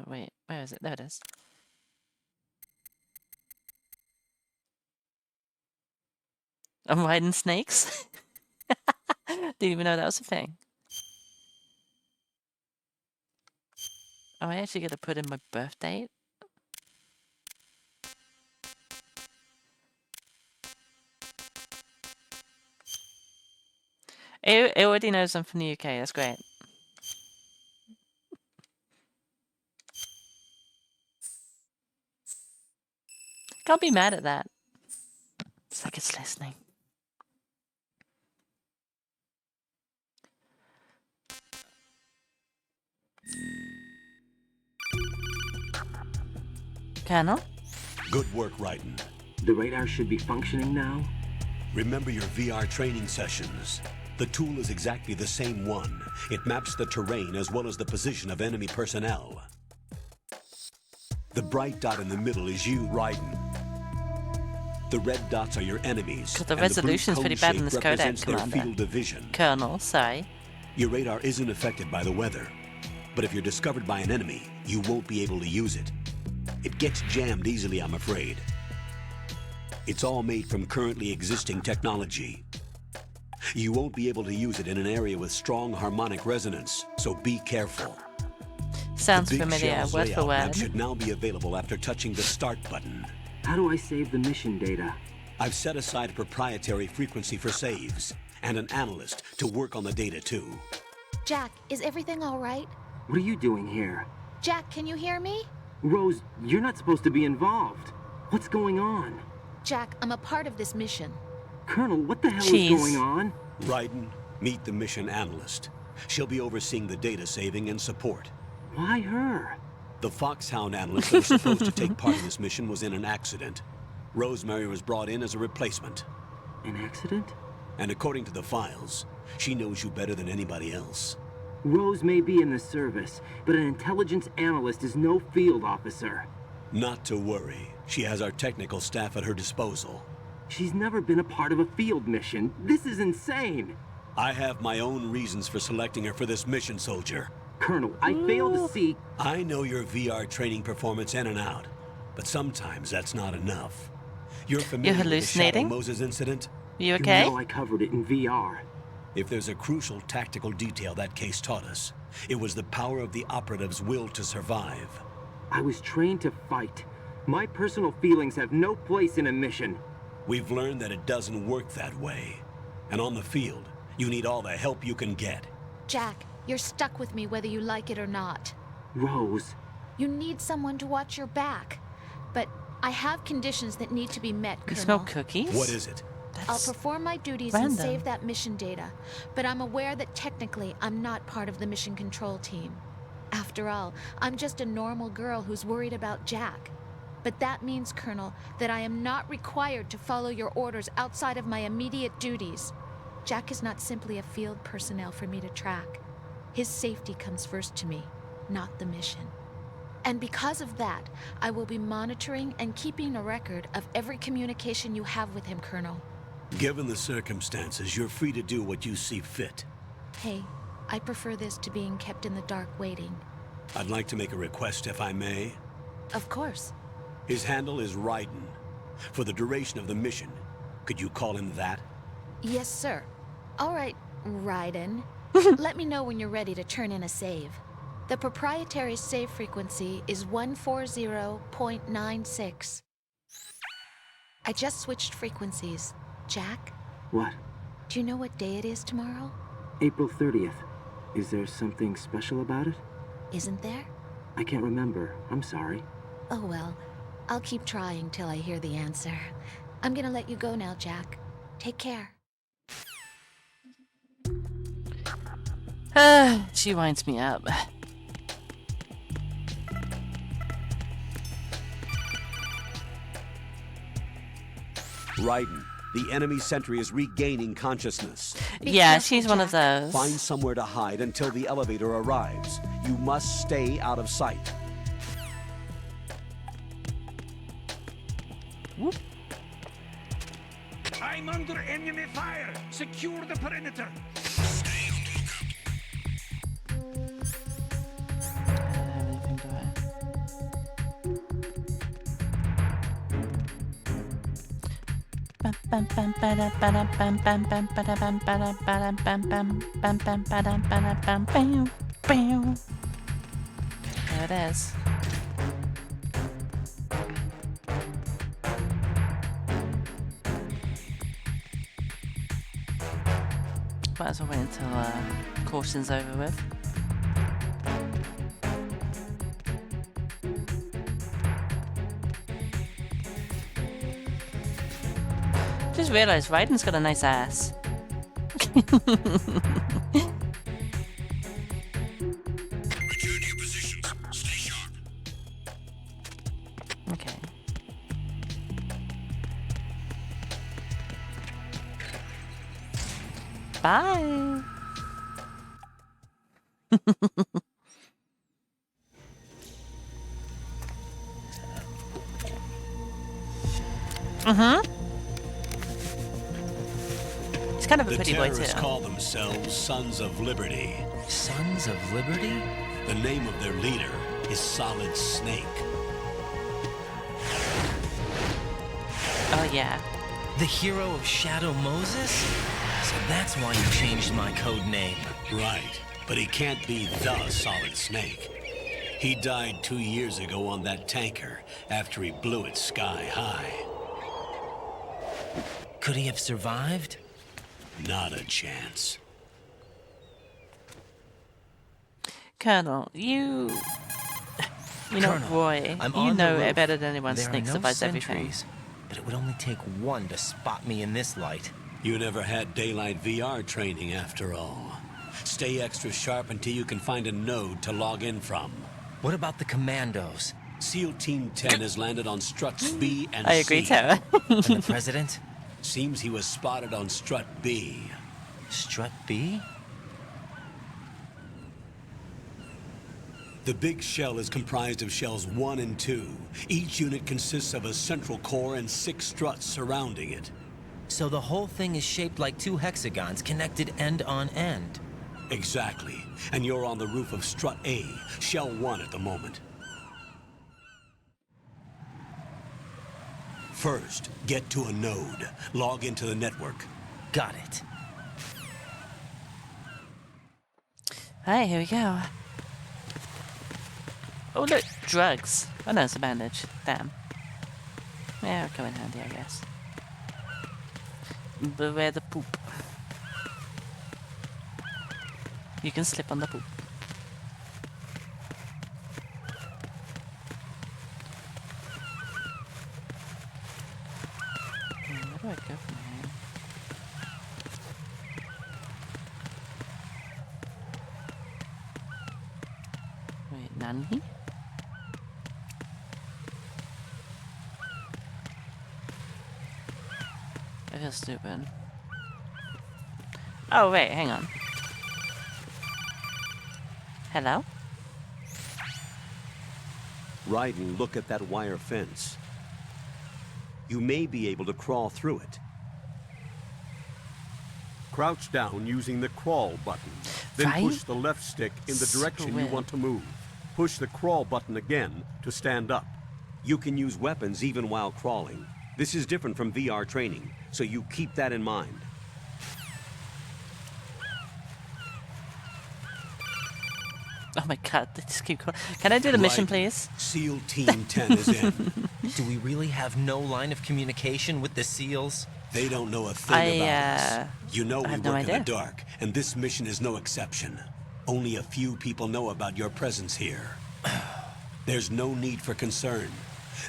Wait, where is it? There it is. I'm riding snakes? Didn't even know that was a thing. Oh, I actually got to put in my birth date. It already knows I'm from the UK. That's great. Can't be mad at that. It's like it's listening. Colonel? Good work, Raiden. The radar should be functioning now? Remember your VR training sessions. The tool is exactly the same one. It maps the terrain as well as the position of enemy personnel. The bright dot in the middle is you, Raiden. The red dots are your enemies. God, the resolution's pretty bad in this codec, their Commander. field of vision. Colonel, sorry. Your radar isn't affected by the weather. But if you're discovered by an enemy, you won't be able to use it. It gets jammed easily, I'm afraid. It's all made from currently existing technology. You won't be able to use it in an area with strong harmonic resonance, so be careful. Sounds the big familiar, shell's word for layout map word. should now be available after touching the start button. How do I save the mission data? I've set aside a proprietary frequency for saves, and an analyst to work on the data too. Jack, is everything all right? What are you doing here? Jack, can you hear me? Rose, you're not supposed to be involved. What's going on? Jack, I'm a part of this mission. Colonel, what the hell is going on? Raiden, meet the mission analyst. She'll be overseeing the data saving and support. Why her? The Foxhound analyst that was supposed to take part in this mission was in an accident. Rosemary was brought in as a replacement. An accident? And according to the files, she knows you better than anybody else. Rose may be in the service, but an intelligence analyst is no field officer. Not to worry. She has our technical staff at her disposal. She's never been a part of a field mission. This is insane. I have my own reasons for selecting her for this mission, soldier. Colonel, I fail to see... I know your VR training performance in and out, but sometimes that's not enough. You're familiar with the Shadow Moses incident? You okay? You know I covered it in VR. If there's a crucial tactical detail that case taught us, it was the power of the operative's will to survive. I was trained to fight. My personal feelings have no place in a mission. We've learned that it doesn't work that way. And on the field, you need all the help you can get. Jack, you're stuck with me whether you like it or not. Rose. You need someone to watch your back. But I have conditions that need to be met, You Colonel. smell cookies? What is it? I'll perform my duties random. and save that mission data, but I'm aware that technically I'm not part of the mission control team. After all, I'm just a normal girl who's worried about Jack. But that means, Colonel, that I am not required to follow your orders outside of my immediate duties. Jack is not simply a field personnel for me to track. His safety comes first to me, not the mission. And because of that, I will be monitoring and keeping a record of every communication you have with him, Colonel. Given the circumstances, you're free to do what you see fit. Hey, I prefer this to being kept in the dark waiting. I'd like to make a request, if I may. Of course. His handle is Raiden. For the duration of the mission, could you call him that? Yes, sir. All right, Raiden. Let me know when you're ready to turn in a save. The proprietary save frequency is 140.96. I just switched frequencies. Jack? What? Do you know what day it is tomorrow? April 30th. Is there something special about it? Isn't there? I can't remember. I'm sorry. Oh well, I'll keep trying till I hear the answer. I'm gonna let you go now, Jack. Take care. She winds me up. Raiden, the enemy sentry is regaining consciousness. Yeah, she's one of those. Find somewhere to hide until the elevator arrives. You must stay out of sight. Whoop. I'm under enemy fire. Secure the perimeter. There it is. Might as well wait until caution's over with. Just realised Raiden's got a nice ass. Return to your positions. Stay sharp. Okay. Bye. He's kind of a pretty boy too. The terrorists call themselves Sons of Liberty. Sons of Liberty? The name of their leader is Solid Snake. Oh yeah. The hero of Shadow Moses? So that's why you changed my code name. Right, but he can't be the Solid Snake. He died 2 years ago on that tanker after he blew it sky high. Could he have survived? Not a chance. Colonel, you know, Colonel, Roy, I'm you on know the it roof. better than anyone. There Snake are no survives everything. sentries, but it would only take one to spot me in this light. You never had daylight VR training after all. Stay extra sharp until you can find a node to log in from. What about the commandos? SEAL Team 10 has landed on struts B and C. I agree, Tara. And the president? Seems he was spotted on strut B. Strut B? The big shell is comprised of shells 1 and 2. Each unit consists of a central core and 6 struts surrounding it. So the whole thing is shaped like 2 hexagons connected end on end. Exactly. And you're on the roof of strut A, shell 1 at the moment. First, get to a node. Log into the network. Got it. Alright, here we go. Oh look, drugs. Oh no, it's a bandage. Damn. Yeah, it'll come in handy, I guess. Beware the poop. You can slip on the poop. Where do I go from here? Wait, Nani? I feel stupid. Oh wait, hang on. Hello? Raiden, look at that wire fence. You may be able to crawl through it. Crouch down using the crawl button. Then Right? push the left stick in the direction you Squid. want to move. Push the crawl button again to stand up. You can use weapons even while crawling. This is different from VR training, so you keep that in mind. Oh my god, they just keep calling. Can I do the mission, Raiden, please? SEAL Team 10 is in. Do we really have no line of communication with the SEALs? They don't know a thing about us. You know I we have no work in the idea. dark, and this mission is no exception. Only a few people know about your presence here. There's no need for concern.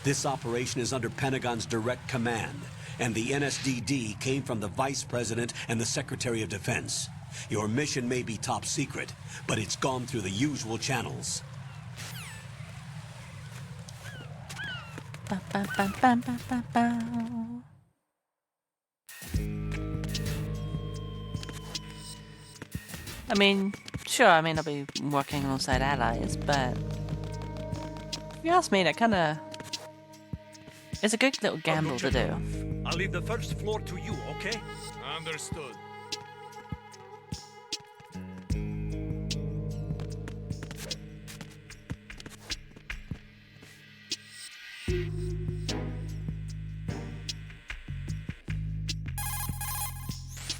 This operation is under Pentagon's direct command, and the NSDD came from the Vice President and the Secretary of Defense. Your mission may be top secret, but it's gone through the usual channels. Ba, ba, ba, ba, ba, ba, ba. I mean, sure, I may not be working alongside allies, but if you ask me, that kind of is a good little gamble to do. I'll leave the first floor to you, okay? Understood.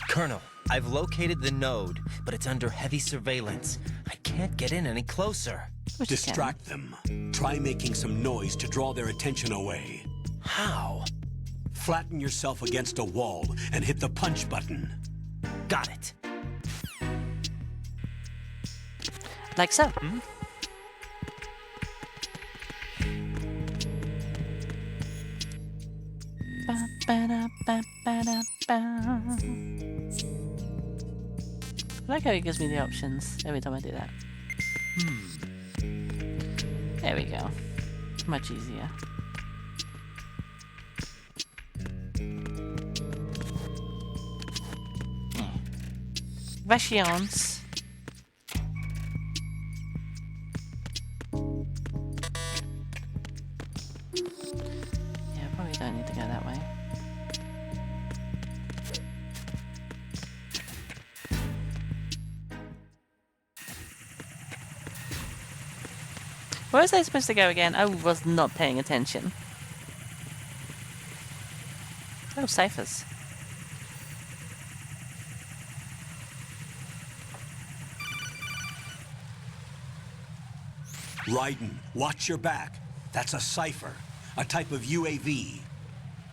Colonel, I've located the node, but it's under heavy surveillance. I can't get in any closer. Distract them. Try making some noise to draw their attention away. How? Flatten yourself against a wall and hit the punch button. Got it. Like so. Ba, ba, da, ba, ba, da, ba. I like how it gives me the options every time I do that. There we go. Much easier. Rations. Yeah, probably don't need to go that way. Where was I supposed to go again? I was not paying attention. Oh, ciphers. Raiden, watch your back. That's a cipher, a type of UAV.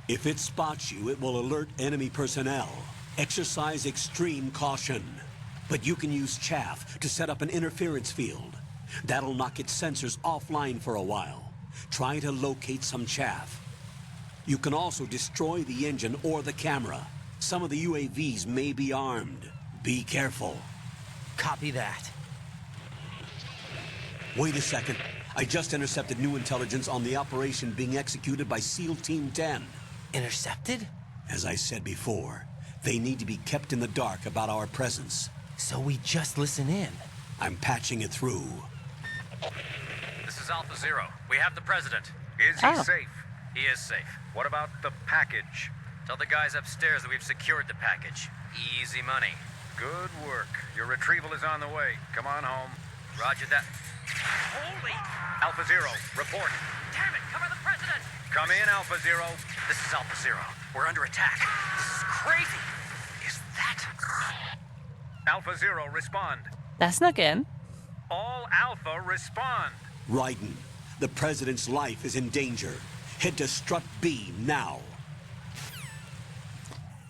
If it spots you, it will alert enemy personnel. Exercise extreme caution. But you can use chaff to set up an interference field. That'll knock its sensors offline for a while. Try to locate some chaff. You can also destroy the engine or the camera. Some of the UAVs may be armed. Be careful. Copy that. Wait a second. I just intercepted new intelligence on the operation being executed by SEAL Team 10. Intercepted? As I said before, they need to be kept in the dark about our presence. So we just listen in. I'm patching it through. This is Alpha Zero. We have the president. Is he safe? He is safe. What about the package? Tell the guys upstairs that we've secured the package. Easy money. Good work. Your retrieval is on the way. Come on home. Roger that. Holy! Alpha Zero, report. Damn it, cover the president! Come in, Alpha Zero. This is Alpha Zero. We're under attack. This is crazy. Is that... Alpha Zero, respond. That's not good. All Alpha, respond. Raiden, the president's life is in danger. Head to Strut B now.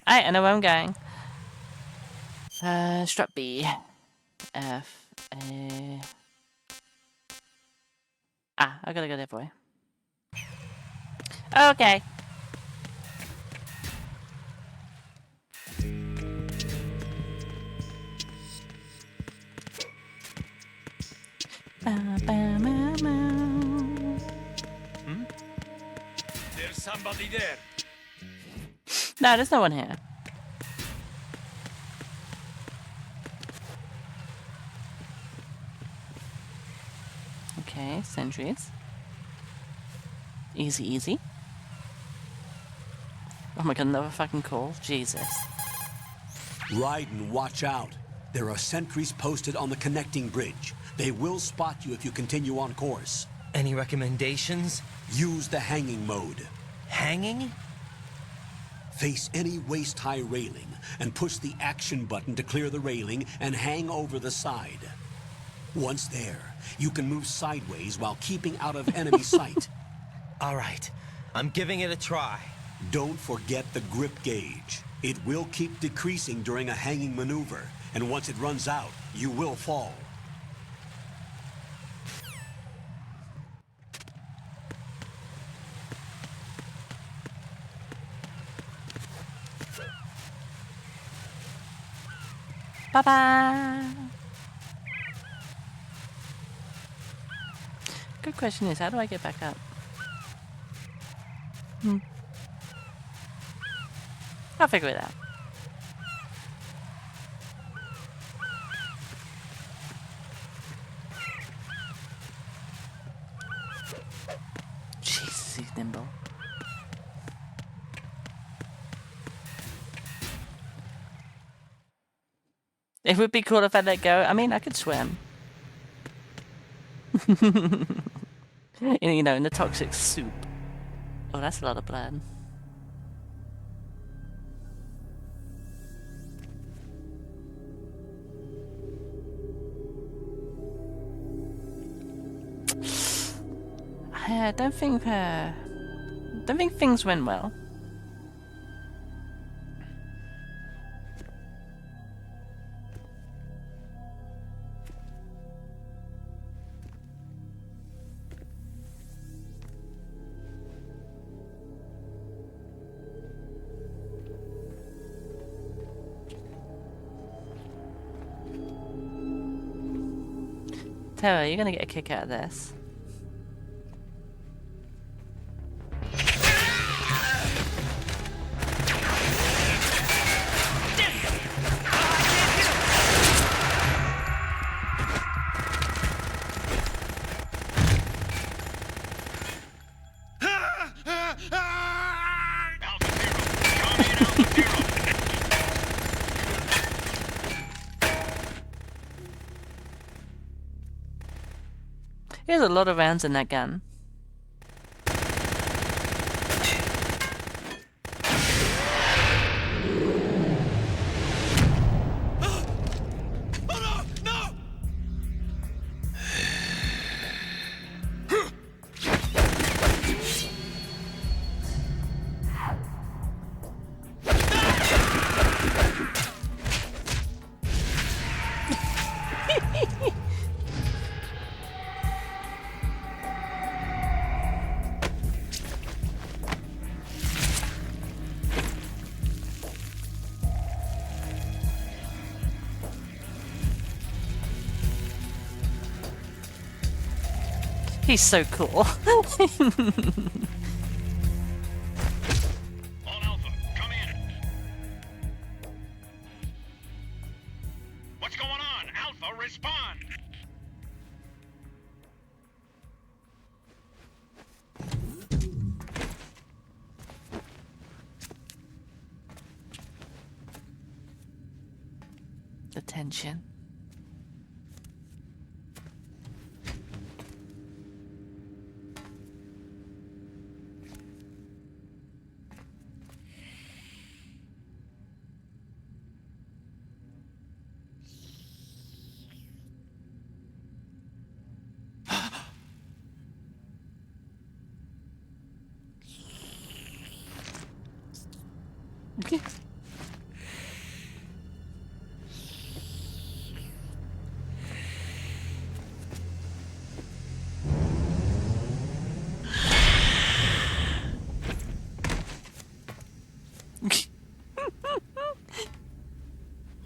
Alright, I know where I'm going. Strut B. F, A... Ah, I gotta go that way. Okay. There's somebody there. No, there's no one here. Okay, sentries. Easy, easy. Oh my god, another fucking call. Jesus. Raiden, watch out. There are sentries posted on the connecting bridge. They will spot you if you continue on course. Any recommendations? Use the hanging mode. Hanging? Face any waist-high railing and push the action button to clear the railing and hang over the side. Once there, you can move sideways while keeping out of enemy sight. All right, I'm giving it a try. Don't forget the grip gauge. It will keep decreasing during a hanging maneuver, and once it runs out, you will fall. Bye-bye. Good question is, how do I get back up? I'll figure it out. Jesus, he's nimble. It would be cool if I let go. I mean, I could swim. You know, in the toxic soup. Oh, that's a lot of blood. I don't think things went well. Tara, you're gonna get a kick out of this. There's a lot of rounds in that gun. He's so cool. All Alpha, come in. What's going on? Alpha, respond. The tension. Okay.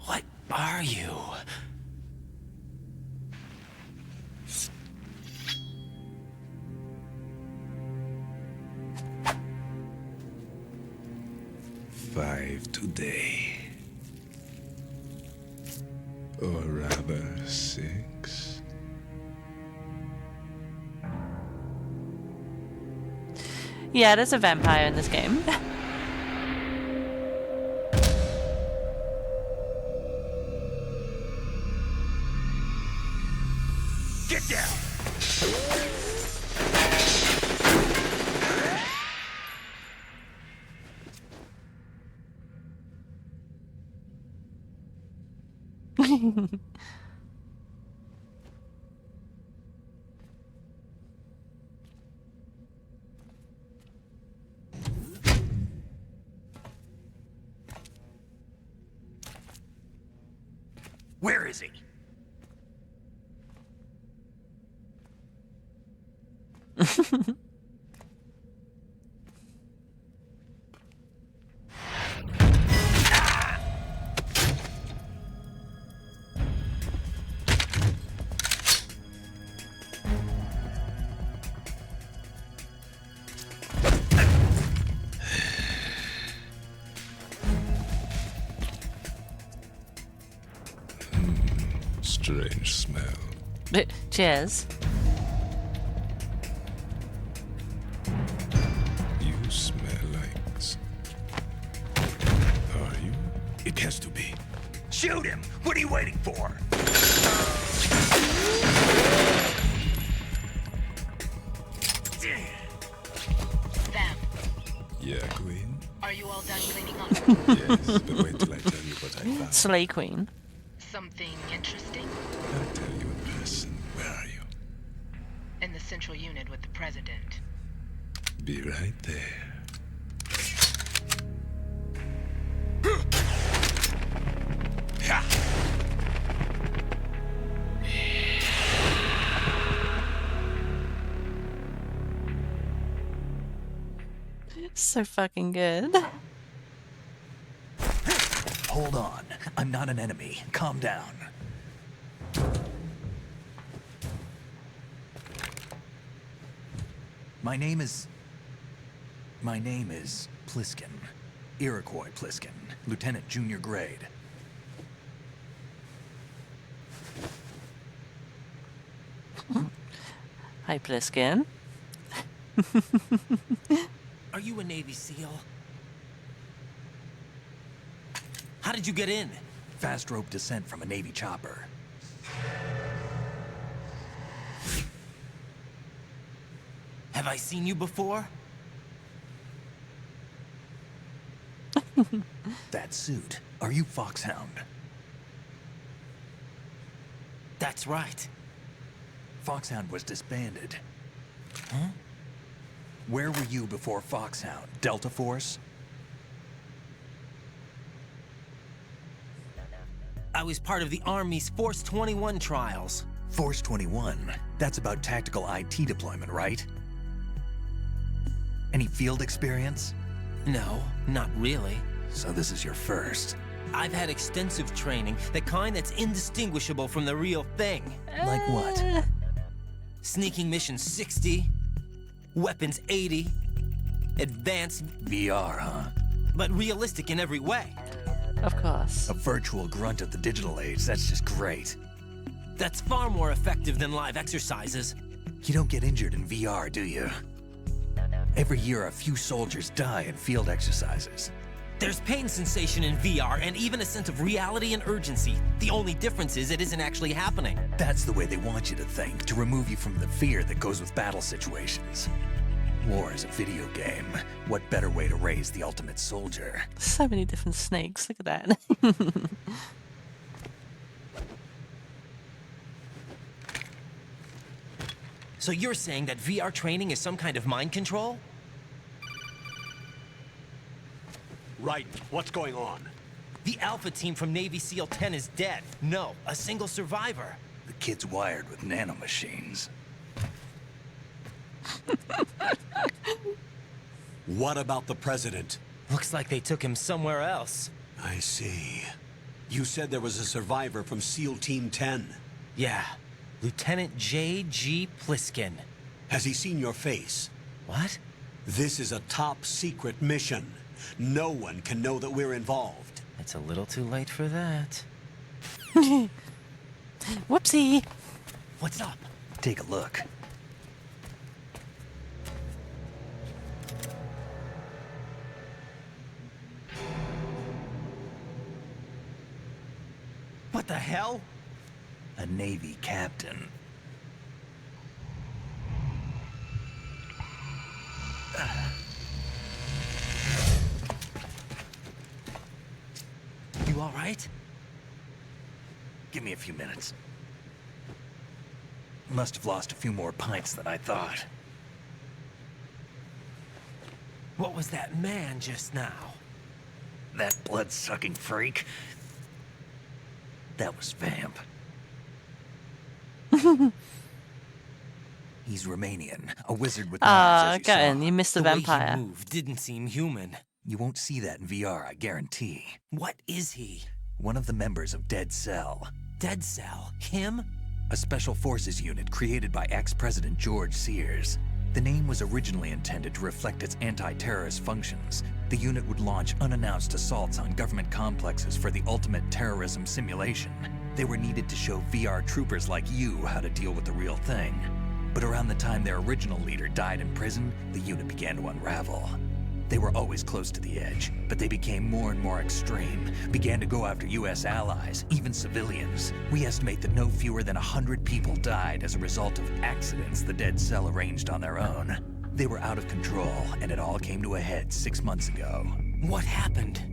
What are you? Five today. Or rather, 6. Yeah, there's a vampire in this game. Get down! Where is he? strange smell. Cheers. You smell like... Are you? It has to be. Shoot him! What are you waiting for? Sam, Yeah, Queen? are you all done cleaning up? Yes, but wait till I tell you what I found. Slay Queen. Something interesting? I'll tell you in person. Where are you? In the central unit with the president. Be right there. So fucking good. Hold on. I'm not an enemy. Calm down. My name is Pliskin. Iroquois Pliskin. Lieutenant Junior Grade. Hi, Pliskin. Are you a Navy SEAL? How did you get in? Fast rope descent from a Navy chopper. Have I seen you before? That suit. Are you Foxhound? That's right. Foxhound was disbanded. Huh? Where were you before Foxhound? Delta Force? I was part of the Army's Force 21 trials. Force 21? That's about tactical IT deployment, right? Any field experience? No, not really. So this is your first. I've had extensive training, the kind that's indistinguishable from the real thing. Like what? Sneaking mission 60, weapons 80, advanced... VR, huh? But realistic in every way. Of course. A virtual grunt of the digital age, that's just great. That's far more effective than live exercises. You don't get injured in VR, do you? Every year, a few soldiers die in field exercises. There's pain sensation in VR and even a sense of reality and urgency. The only difference is it isn't actually happening. That's the way they want you to think, to remove you from the fear that goes with battle situations. War is a video game. What better way to raise the ultimate soldier? So many different snakes. Look at that. So you're saying that VR training is some kind of mind control? Right. What's going on? The Alpha team from Navy SEAL 10 is dead. No, a single survivor. The kid's wired with nanomachines. What about the president? Looks like they took him somewhere else. I see. You said there was a survivor from SEAL Team 10. Yeah. Lieutenant J.G. Pliskin. Has he seen your face? What? This is a top secret mission. No one can know that we're involved. It's a little too late for that. Whoopsie. What's up? Take a look. What the hell? A Navy captain. You all right? Give me a few minutes. Must have lost a few more pints than I thought. What was that man just now? That blood-sucking freak? That was Vamp. He's Romanian, a wizard with knives, as you Gaten, saw. you missed the Way vampire. he moved didn't seem human. You won't see that in VR, I guarantee. What is he? One of the members of Dead Cell. Dead Cell? Him? A special forces unit created by ex-president George Sears. The name was originally intended to reflect its anti-terrorist functions. The unit would launch unannounced assaults on government complexes for the ultimate terrorism simulation. They were needed to show VR troopers like you how to deal with the real thing. But around the time their original leader died in prison, the unit began to unravel. They were always close to the edge, but they became more and more extreme, began to go after US allies, even civilians. We estimate that no fewer than 100 people died as a result of accidents the Dead Cell arranged on their own. They were out of control, and it all came to a head 6 months ago. What happened?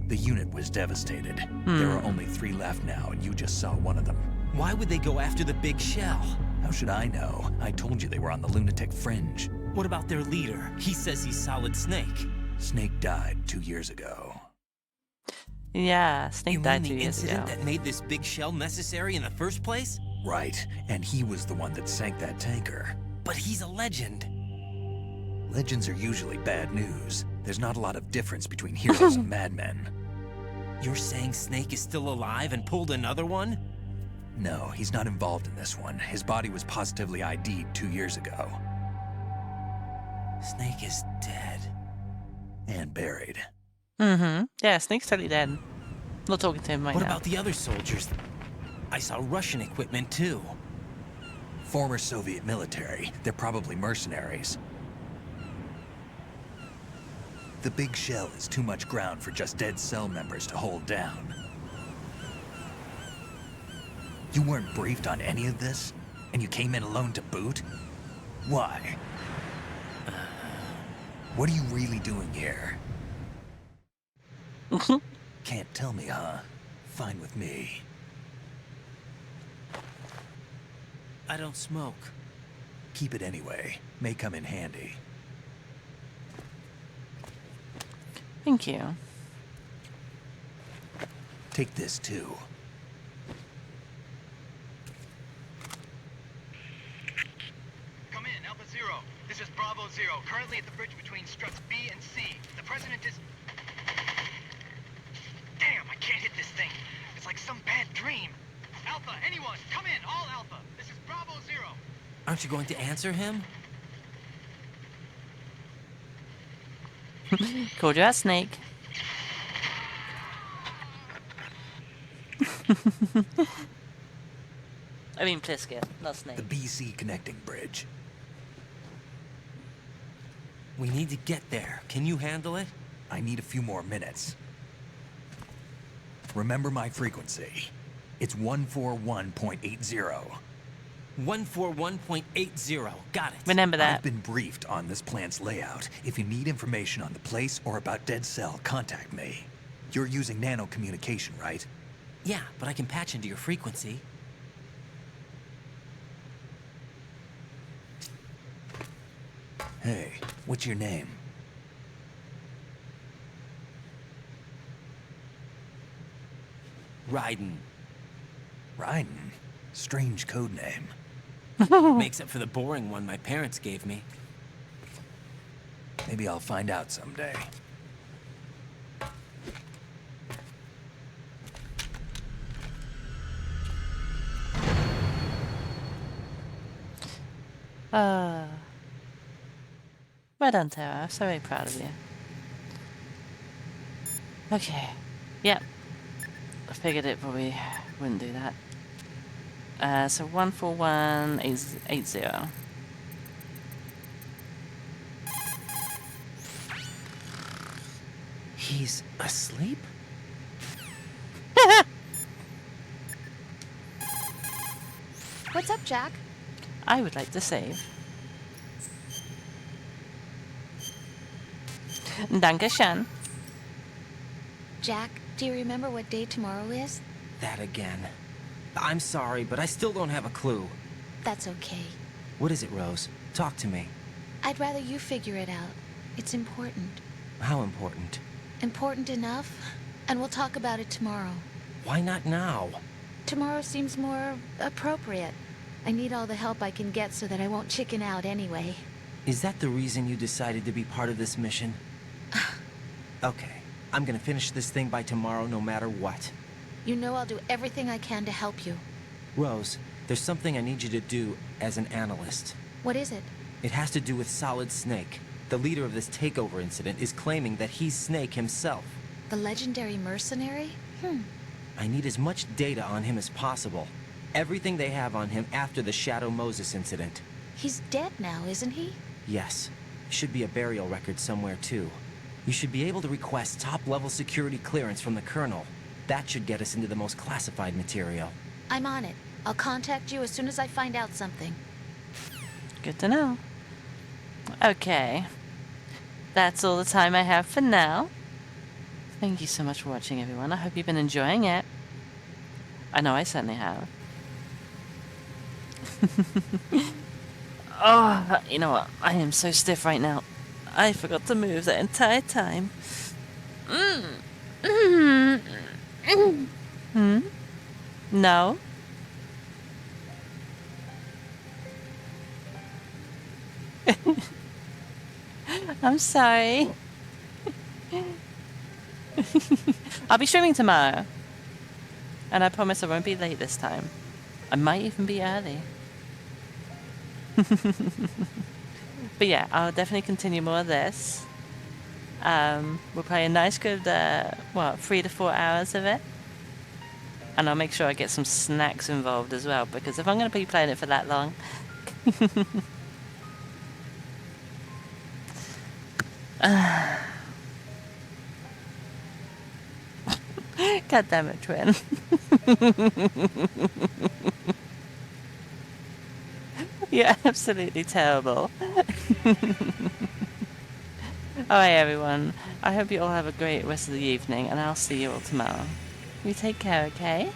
The unit was devastated. There are only 3 left now, and you just saw one of them. Why would they go after the big shell? How should I know? I told you they were on the lunatic fringe. What about their leader? He says he's Solid Snake. Snake died 2 years ago. Yeah, Snake died 2 the years incident ago. that made this big shell necessary in the first place? Right, and he was the one that sank that tanker. But he's a legend. Legends are usually bad news. There's not a lot of difference between heroes and madmen. You're saying Snake is still alive and pulled another one? No, he's not involved in this one. His body was positively ID'd 2 years ago. Snake is dead. And buried. Mm-hmm. Yeah, Snake's totally dead. Not talking to him right What now. about the other soldiers? I saw Russian equipment too. Former Soviet military. They're probably mercenaries. The big shell is too much ground for just Dead Cell members to hold down. You weren't briefed on any of this? And you came in alone to boot? Why? What are you really doing here? Can't tell me, huh? Fine with me. I don't smoke. Keep it anyway. May come in handy. Thank you. Take this too. Come in, Alpha Zero. This is Bravo Zero, currently at the bridge between struts B and C. The president is... Damn, I can't hit this thing. It's like some bad dream. Alpha, anyone, come in, all Alpha. This is Bravo Zero. Aren't you going to answer him? Called you a snake. I mean Pliska, not Snake. The BC connecting bridge. We need to get there. Can you handle it? I need a few more minutes. Remember my frequency. It's 141.80. 141.80. Got it. Remember that. I've been briefed on this plant's layout. If you need information on the place or about Dead Cell, contact me. You're using nano communication, right? Yeah, but I can patch into your frequency. Hey, what's your name? Raiden. Raiden? Strange code name. Makes up for the boring one my parents gave me. Maybe I'll find out someday. Well done, Tara. I'm so very proud of you. Okay. Yep. I figured it probably wouldn't do that. So 141.80. He's asleep? What's up, Jack? I would like to save. Dankeschön. Jack, do you remember what day tomorrow is? That again. I'm sorry, but I still don't have a clue. That's okay. What is it, Rose? Talk to me. I'd rather you figure it out. It's important. How important? Important enough, and we'll talk about it tomorrow. Why not now? Tomorrow seems more appropriate. I need all the help I can get so that I won't chicken out anyway. Is that the reason you decided to be part of this mission? Okay, I'm gonna finish this thing by tomorrow no matter what. You know I'll do everything I can to help you. Rose, there's something I need you to do as an analyst. What is it? It has to do with Solid Snake. The leader of this takeover incident is claiming that he's Snake himself. The legendary mercenary? I need as much data on him as possible. Everything they have on him after the Shadow Moses incident. He's dead now, isn't he? Yes. Should be a burial record somewhere, too. You should be able to request top-level security clearance from the Colonel. That should get us into the most classified material. I'm on it. I'll contact you as soon as I find out something. Good to know. Okay. That's all the time I have for now. Thank you so much for watching, everyone. I hope you've been enjoying it. I know I certainly have. Oh, you know what? I am so stiff right now. I forgot to move the entire time. No? I'm sorry. I'll be streaming tomorrow. And I promise I won't be late this time. I might even be early. But yeah, I'll definitely continue more of this. We'll play a nice good, 3 to 4 hours of it. And I'll make sure I get some snacks involved as well, because if I'm going to be playing it for that long... God damn it, Twin. You're absolutely terrible. Alright, everyone. I hope you all have a great rest of the evening, and I'll see you all tomorrow. You take care, okay?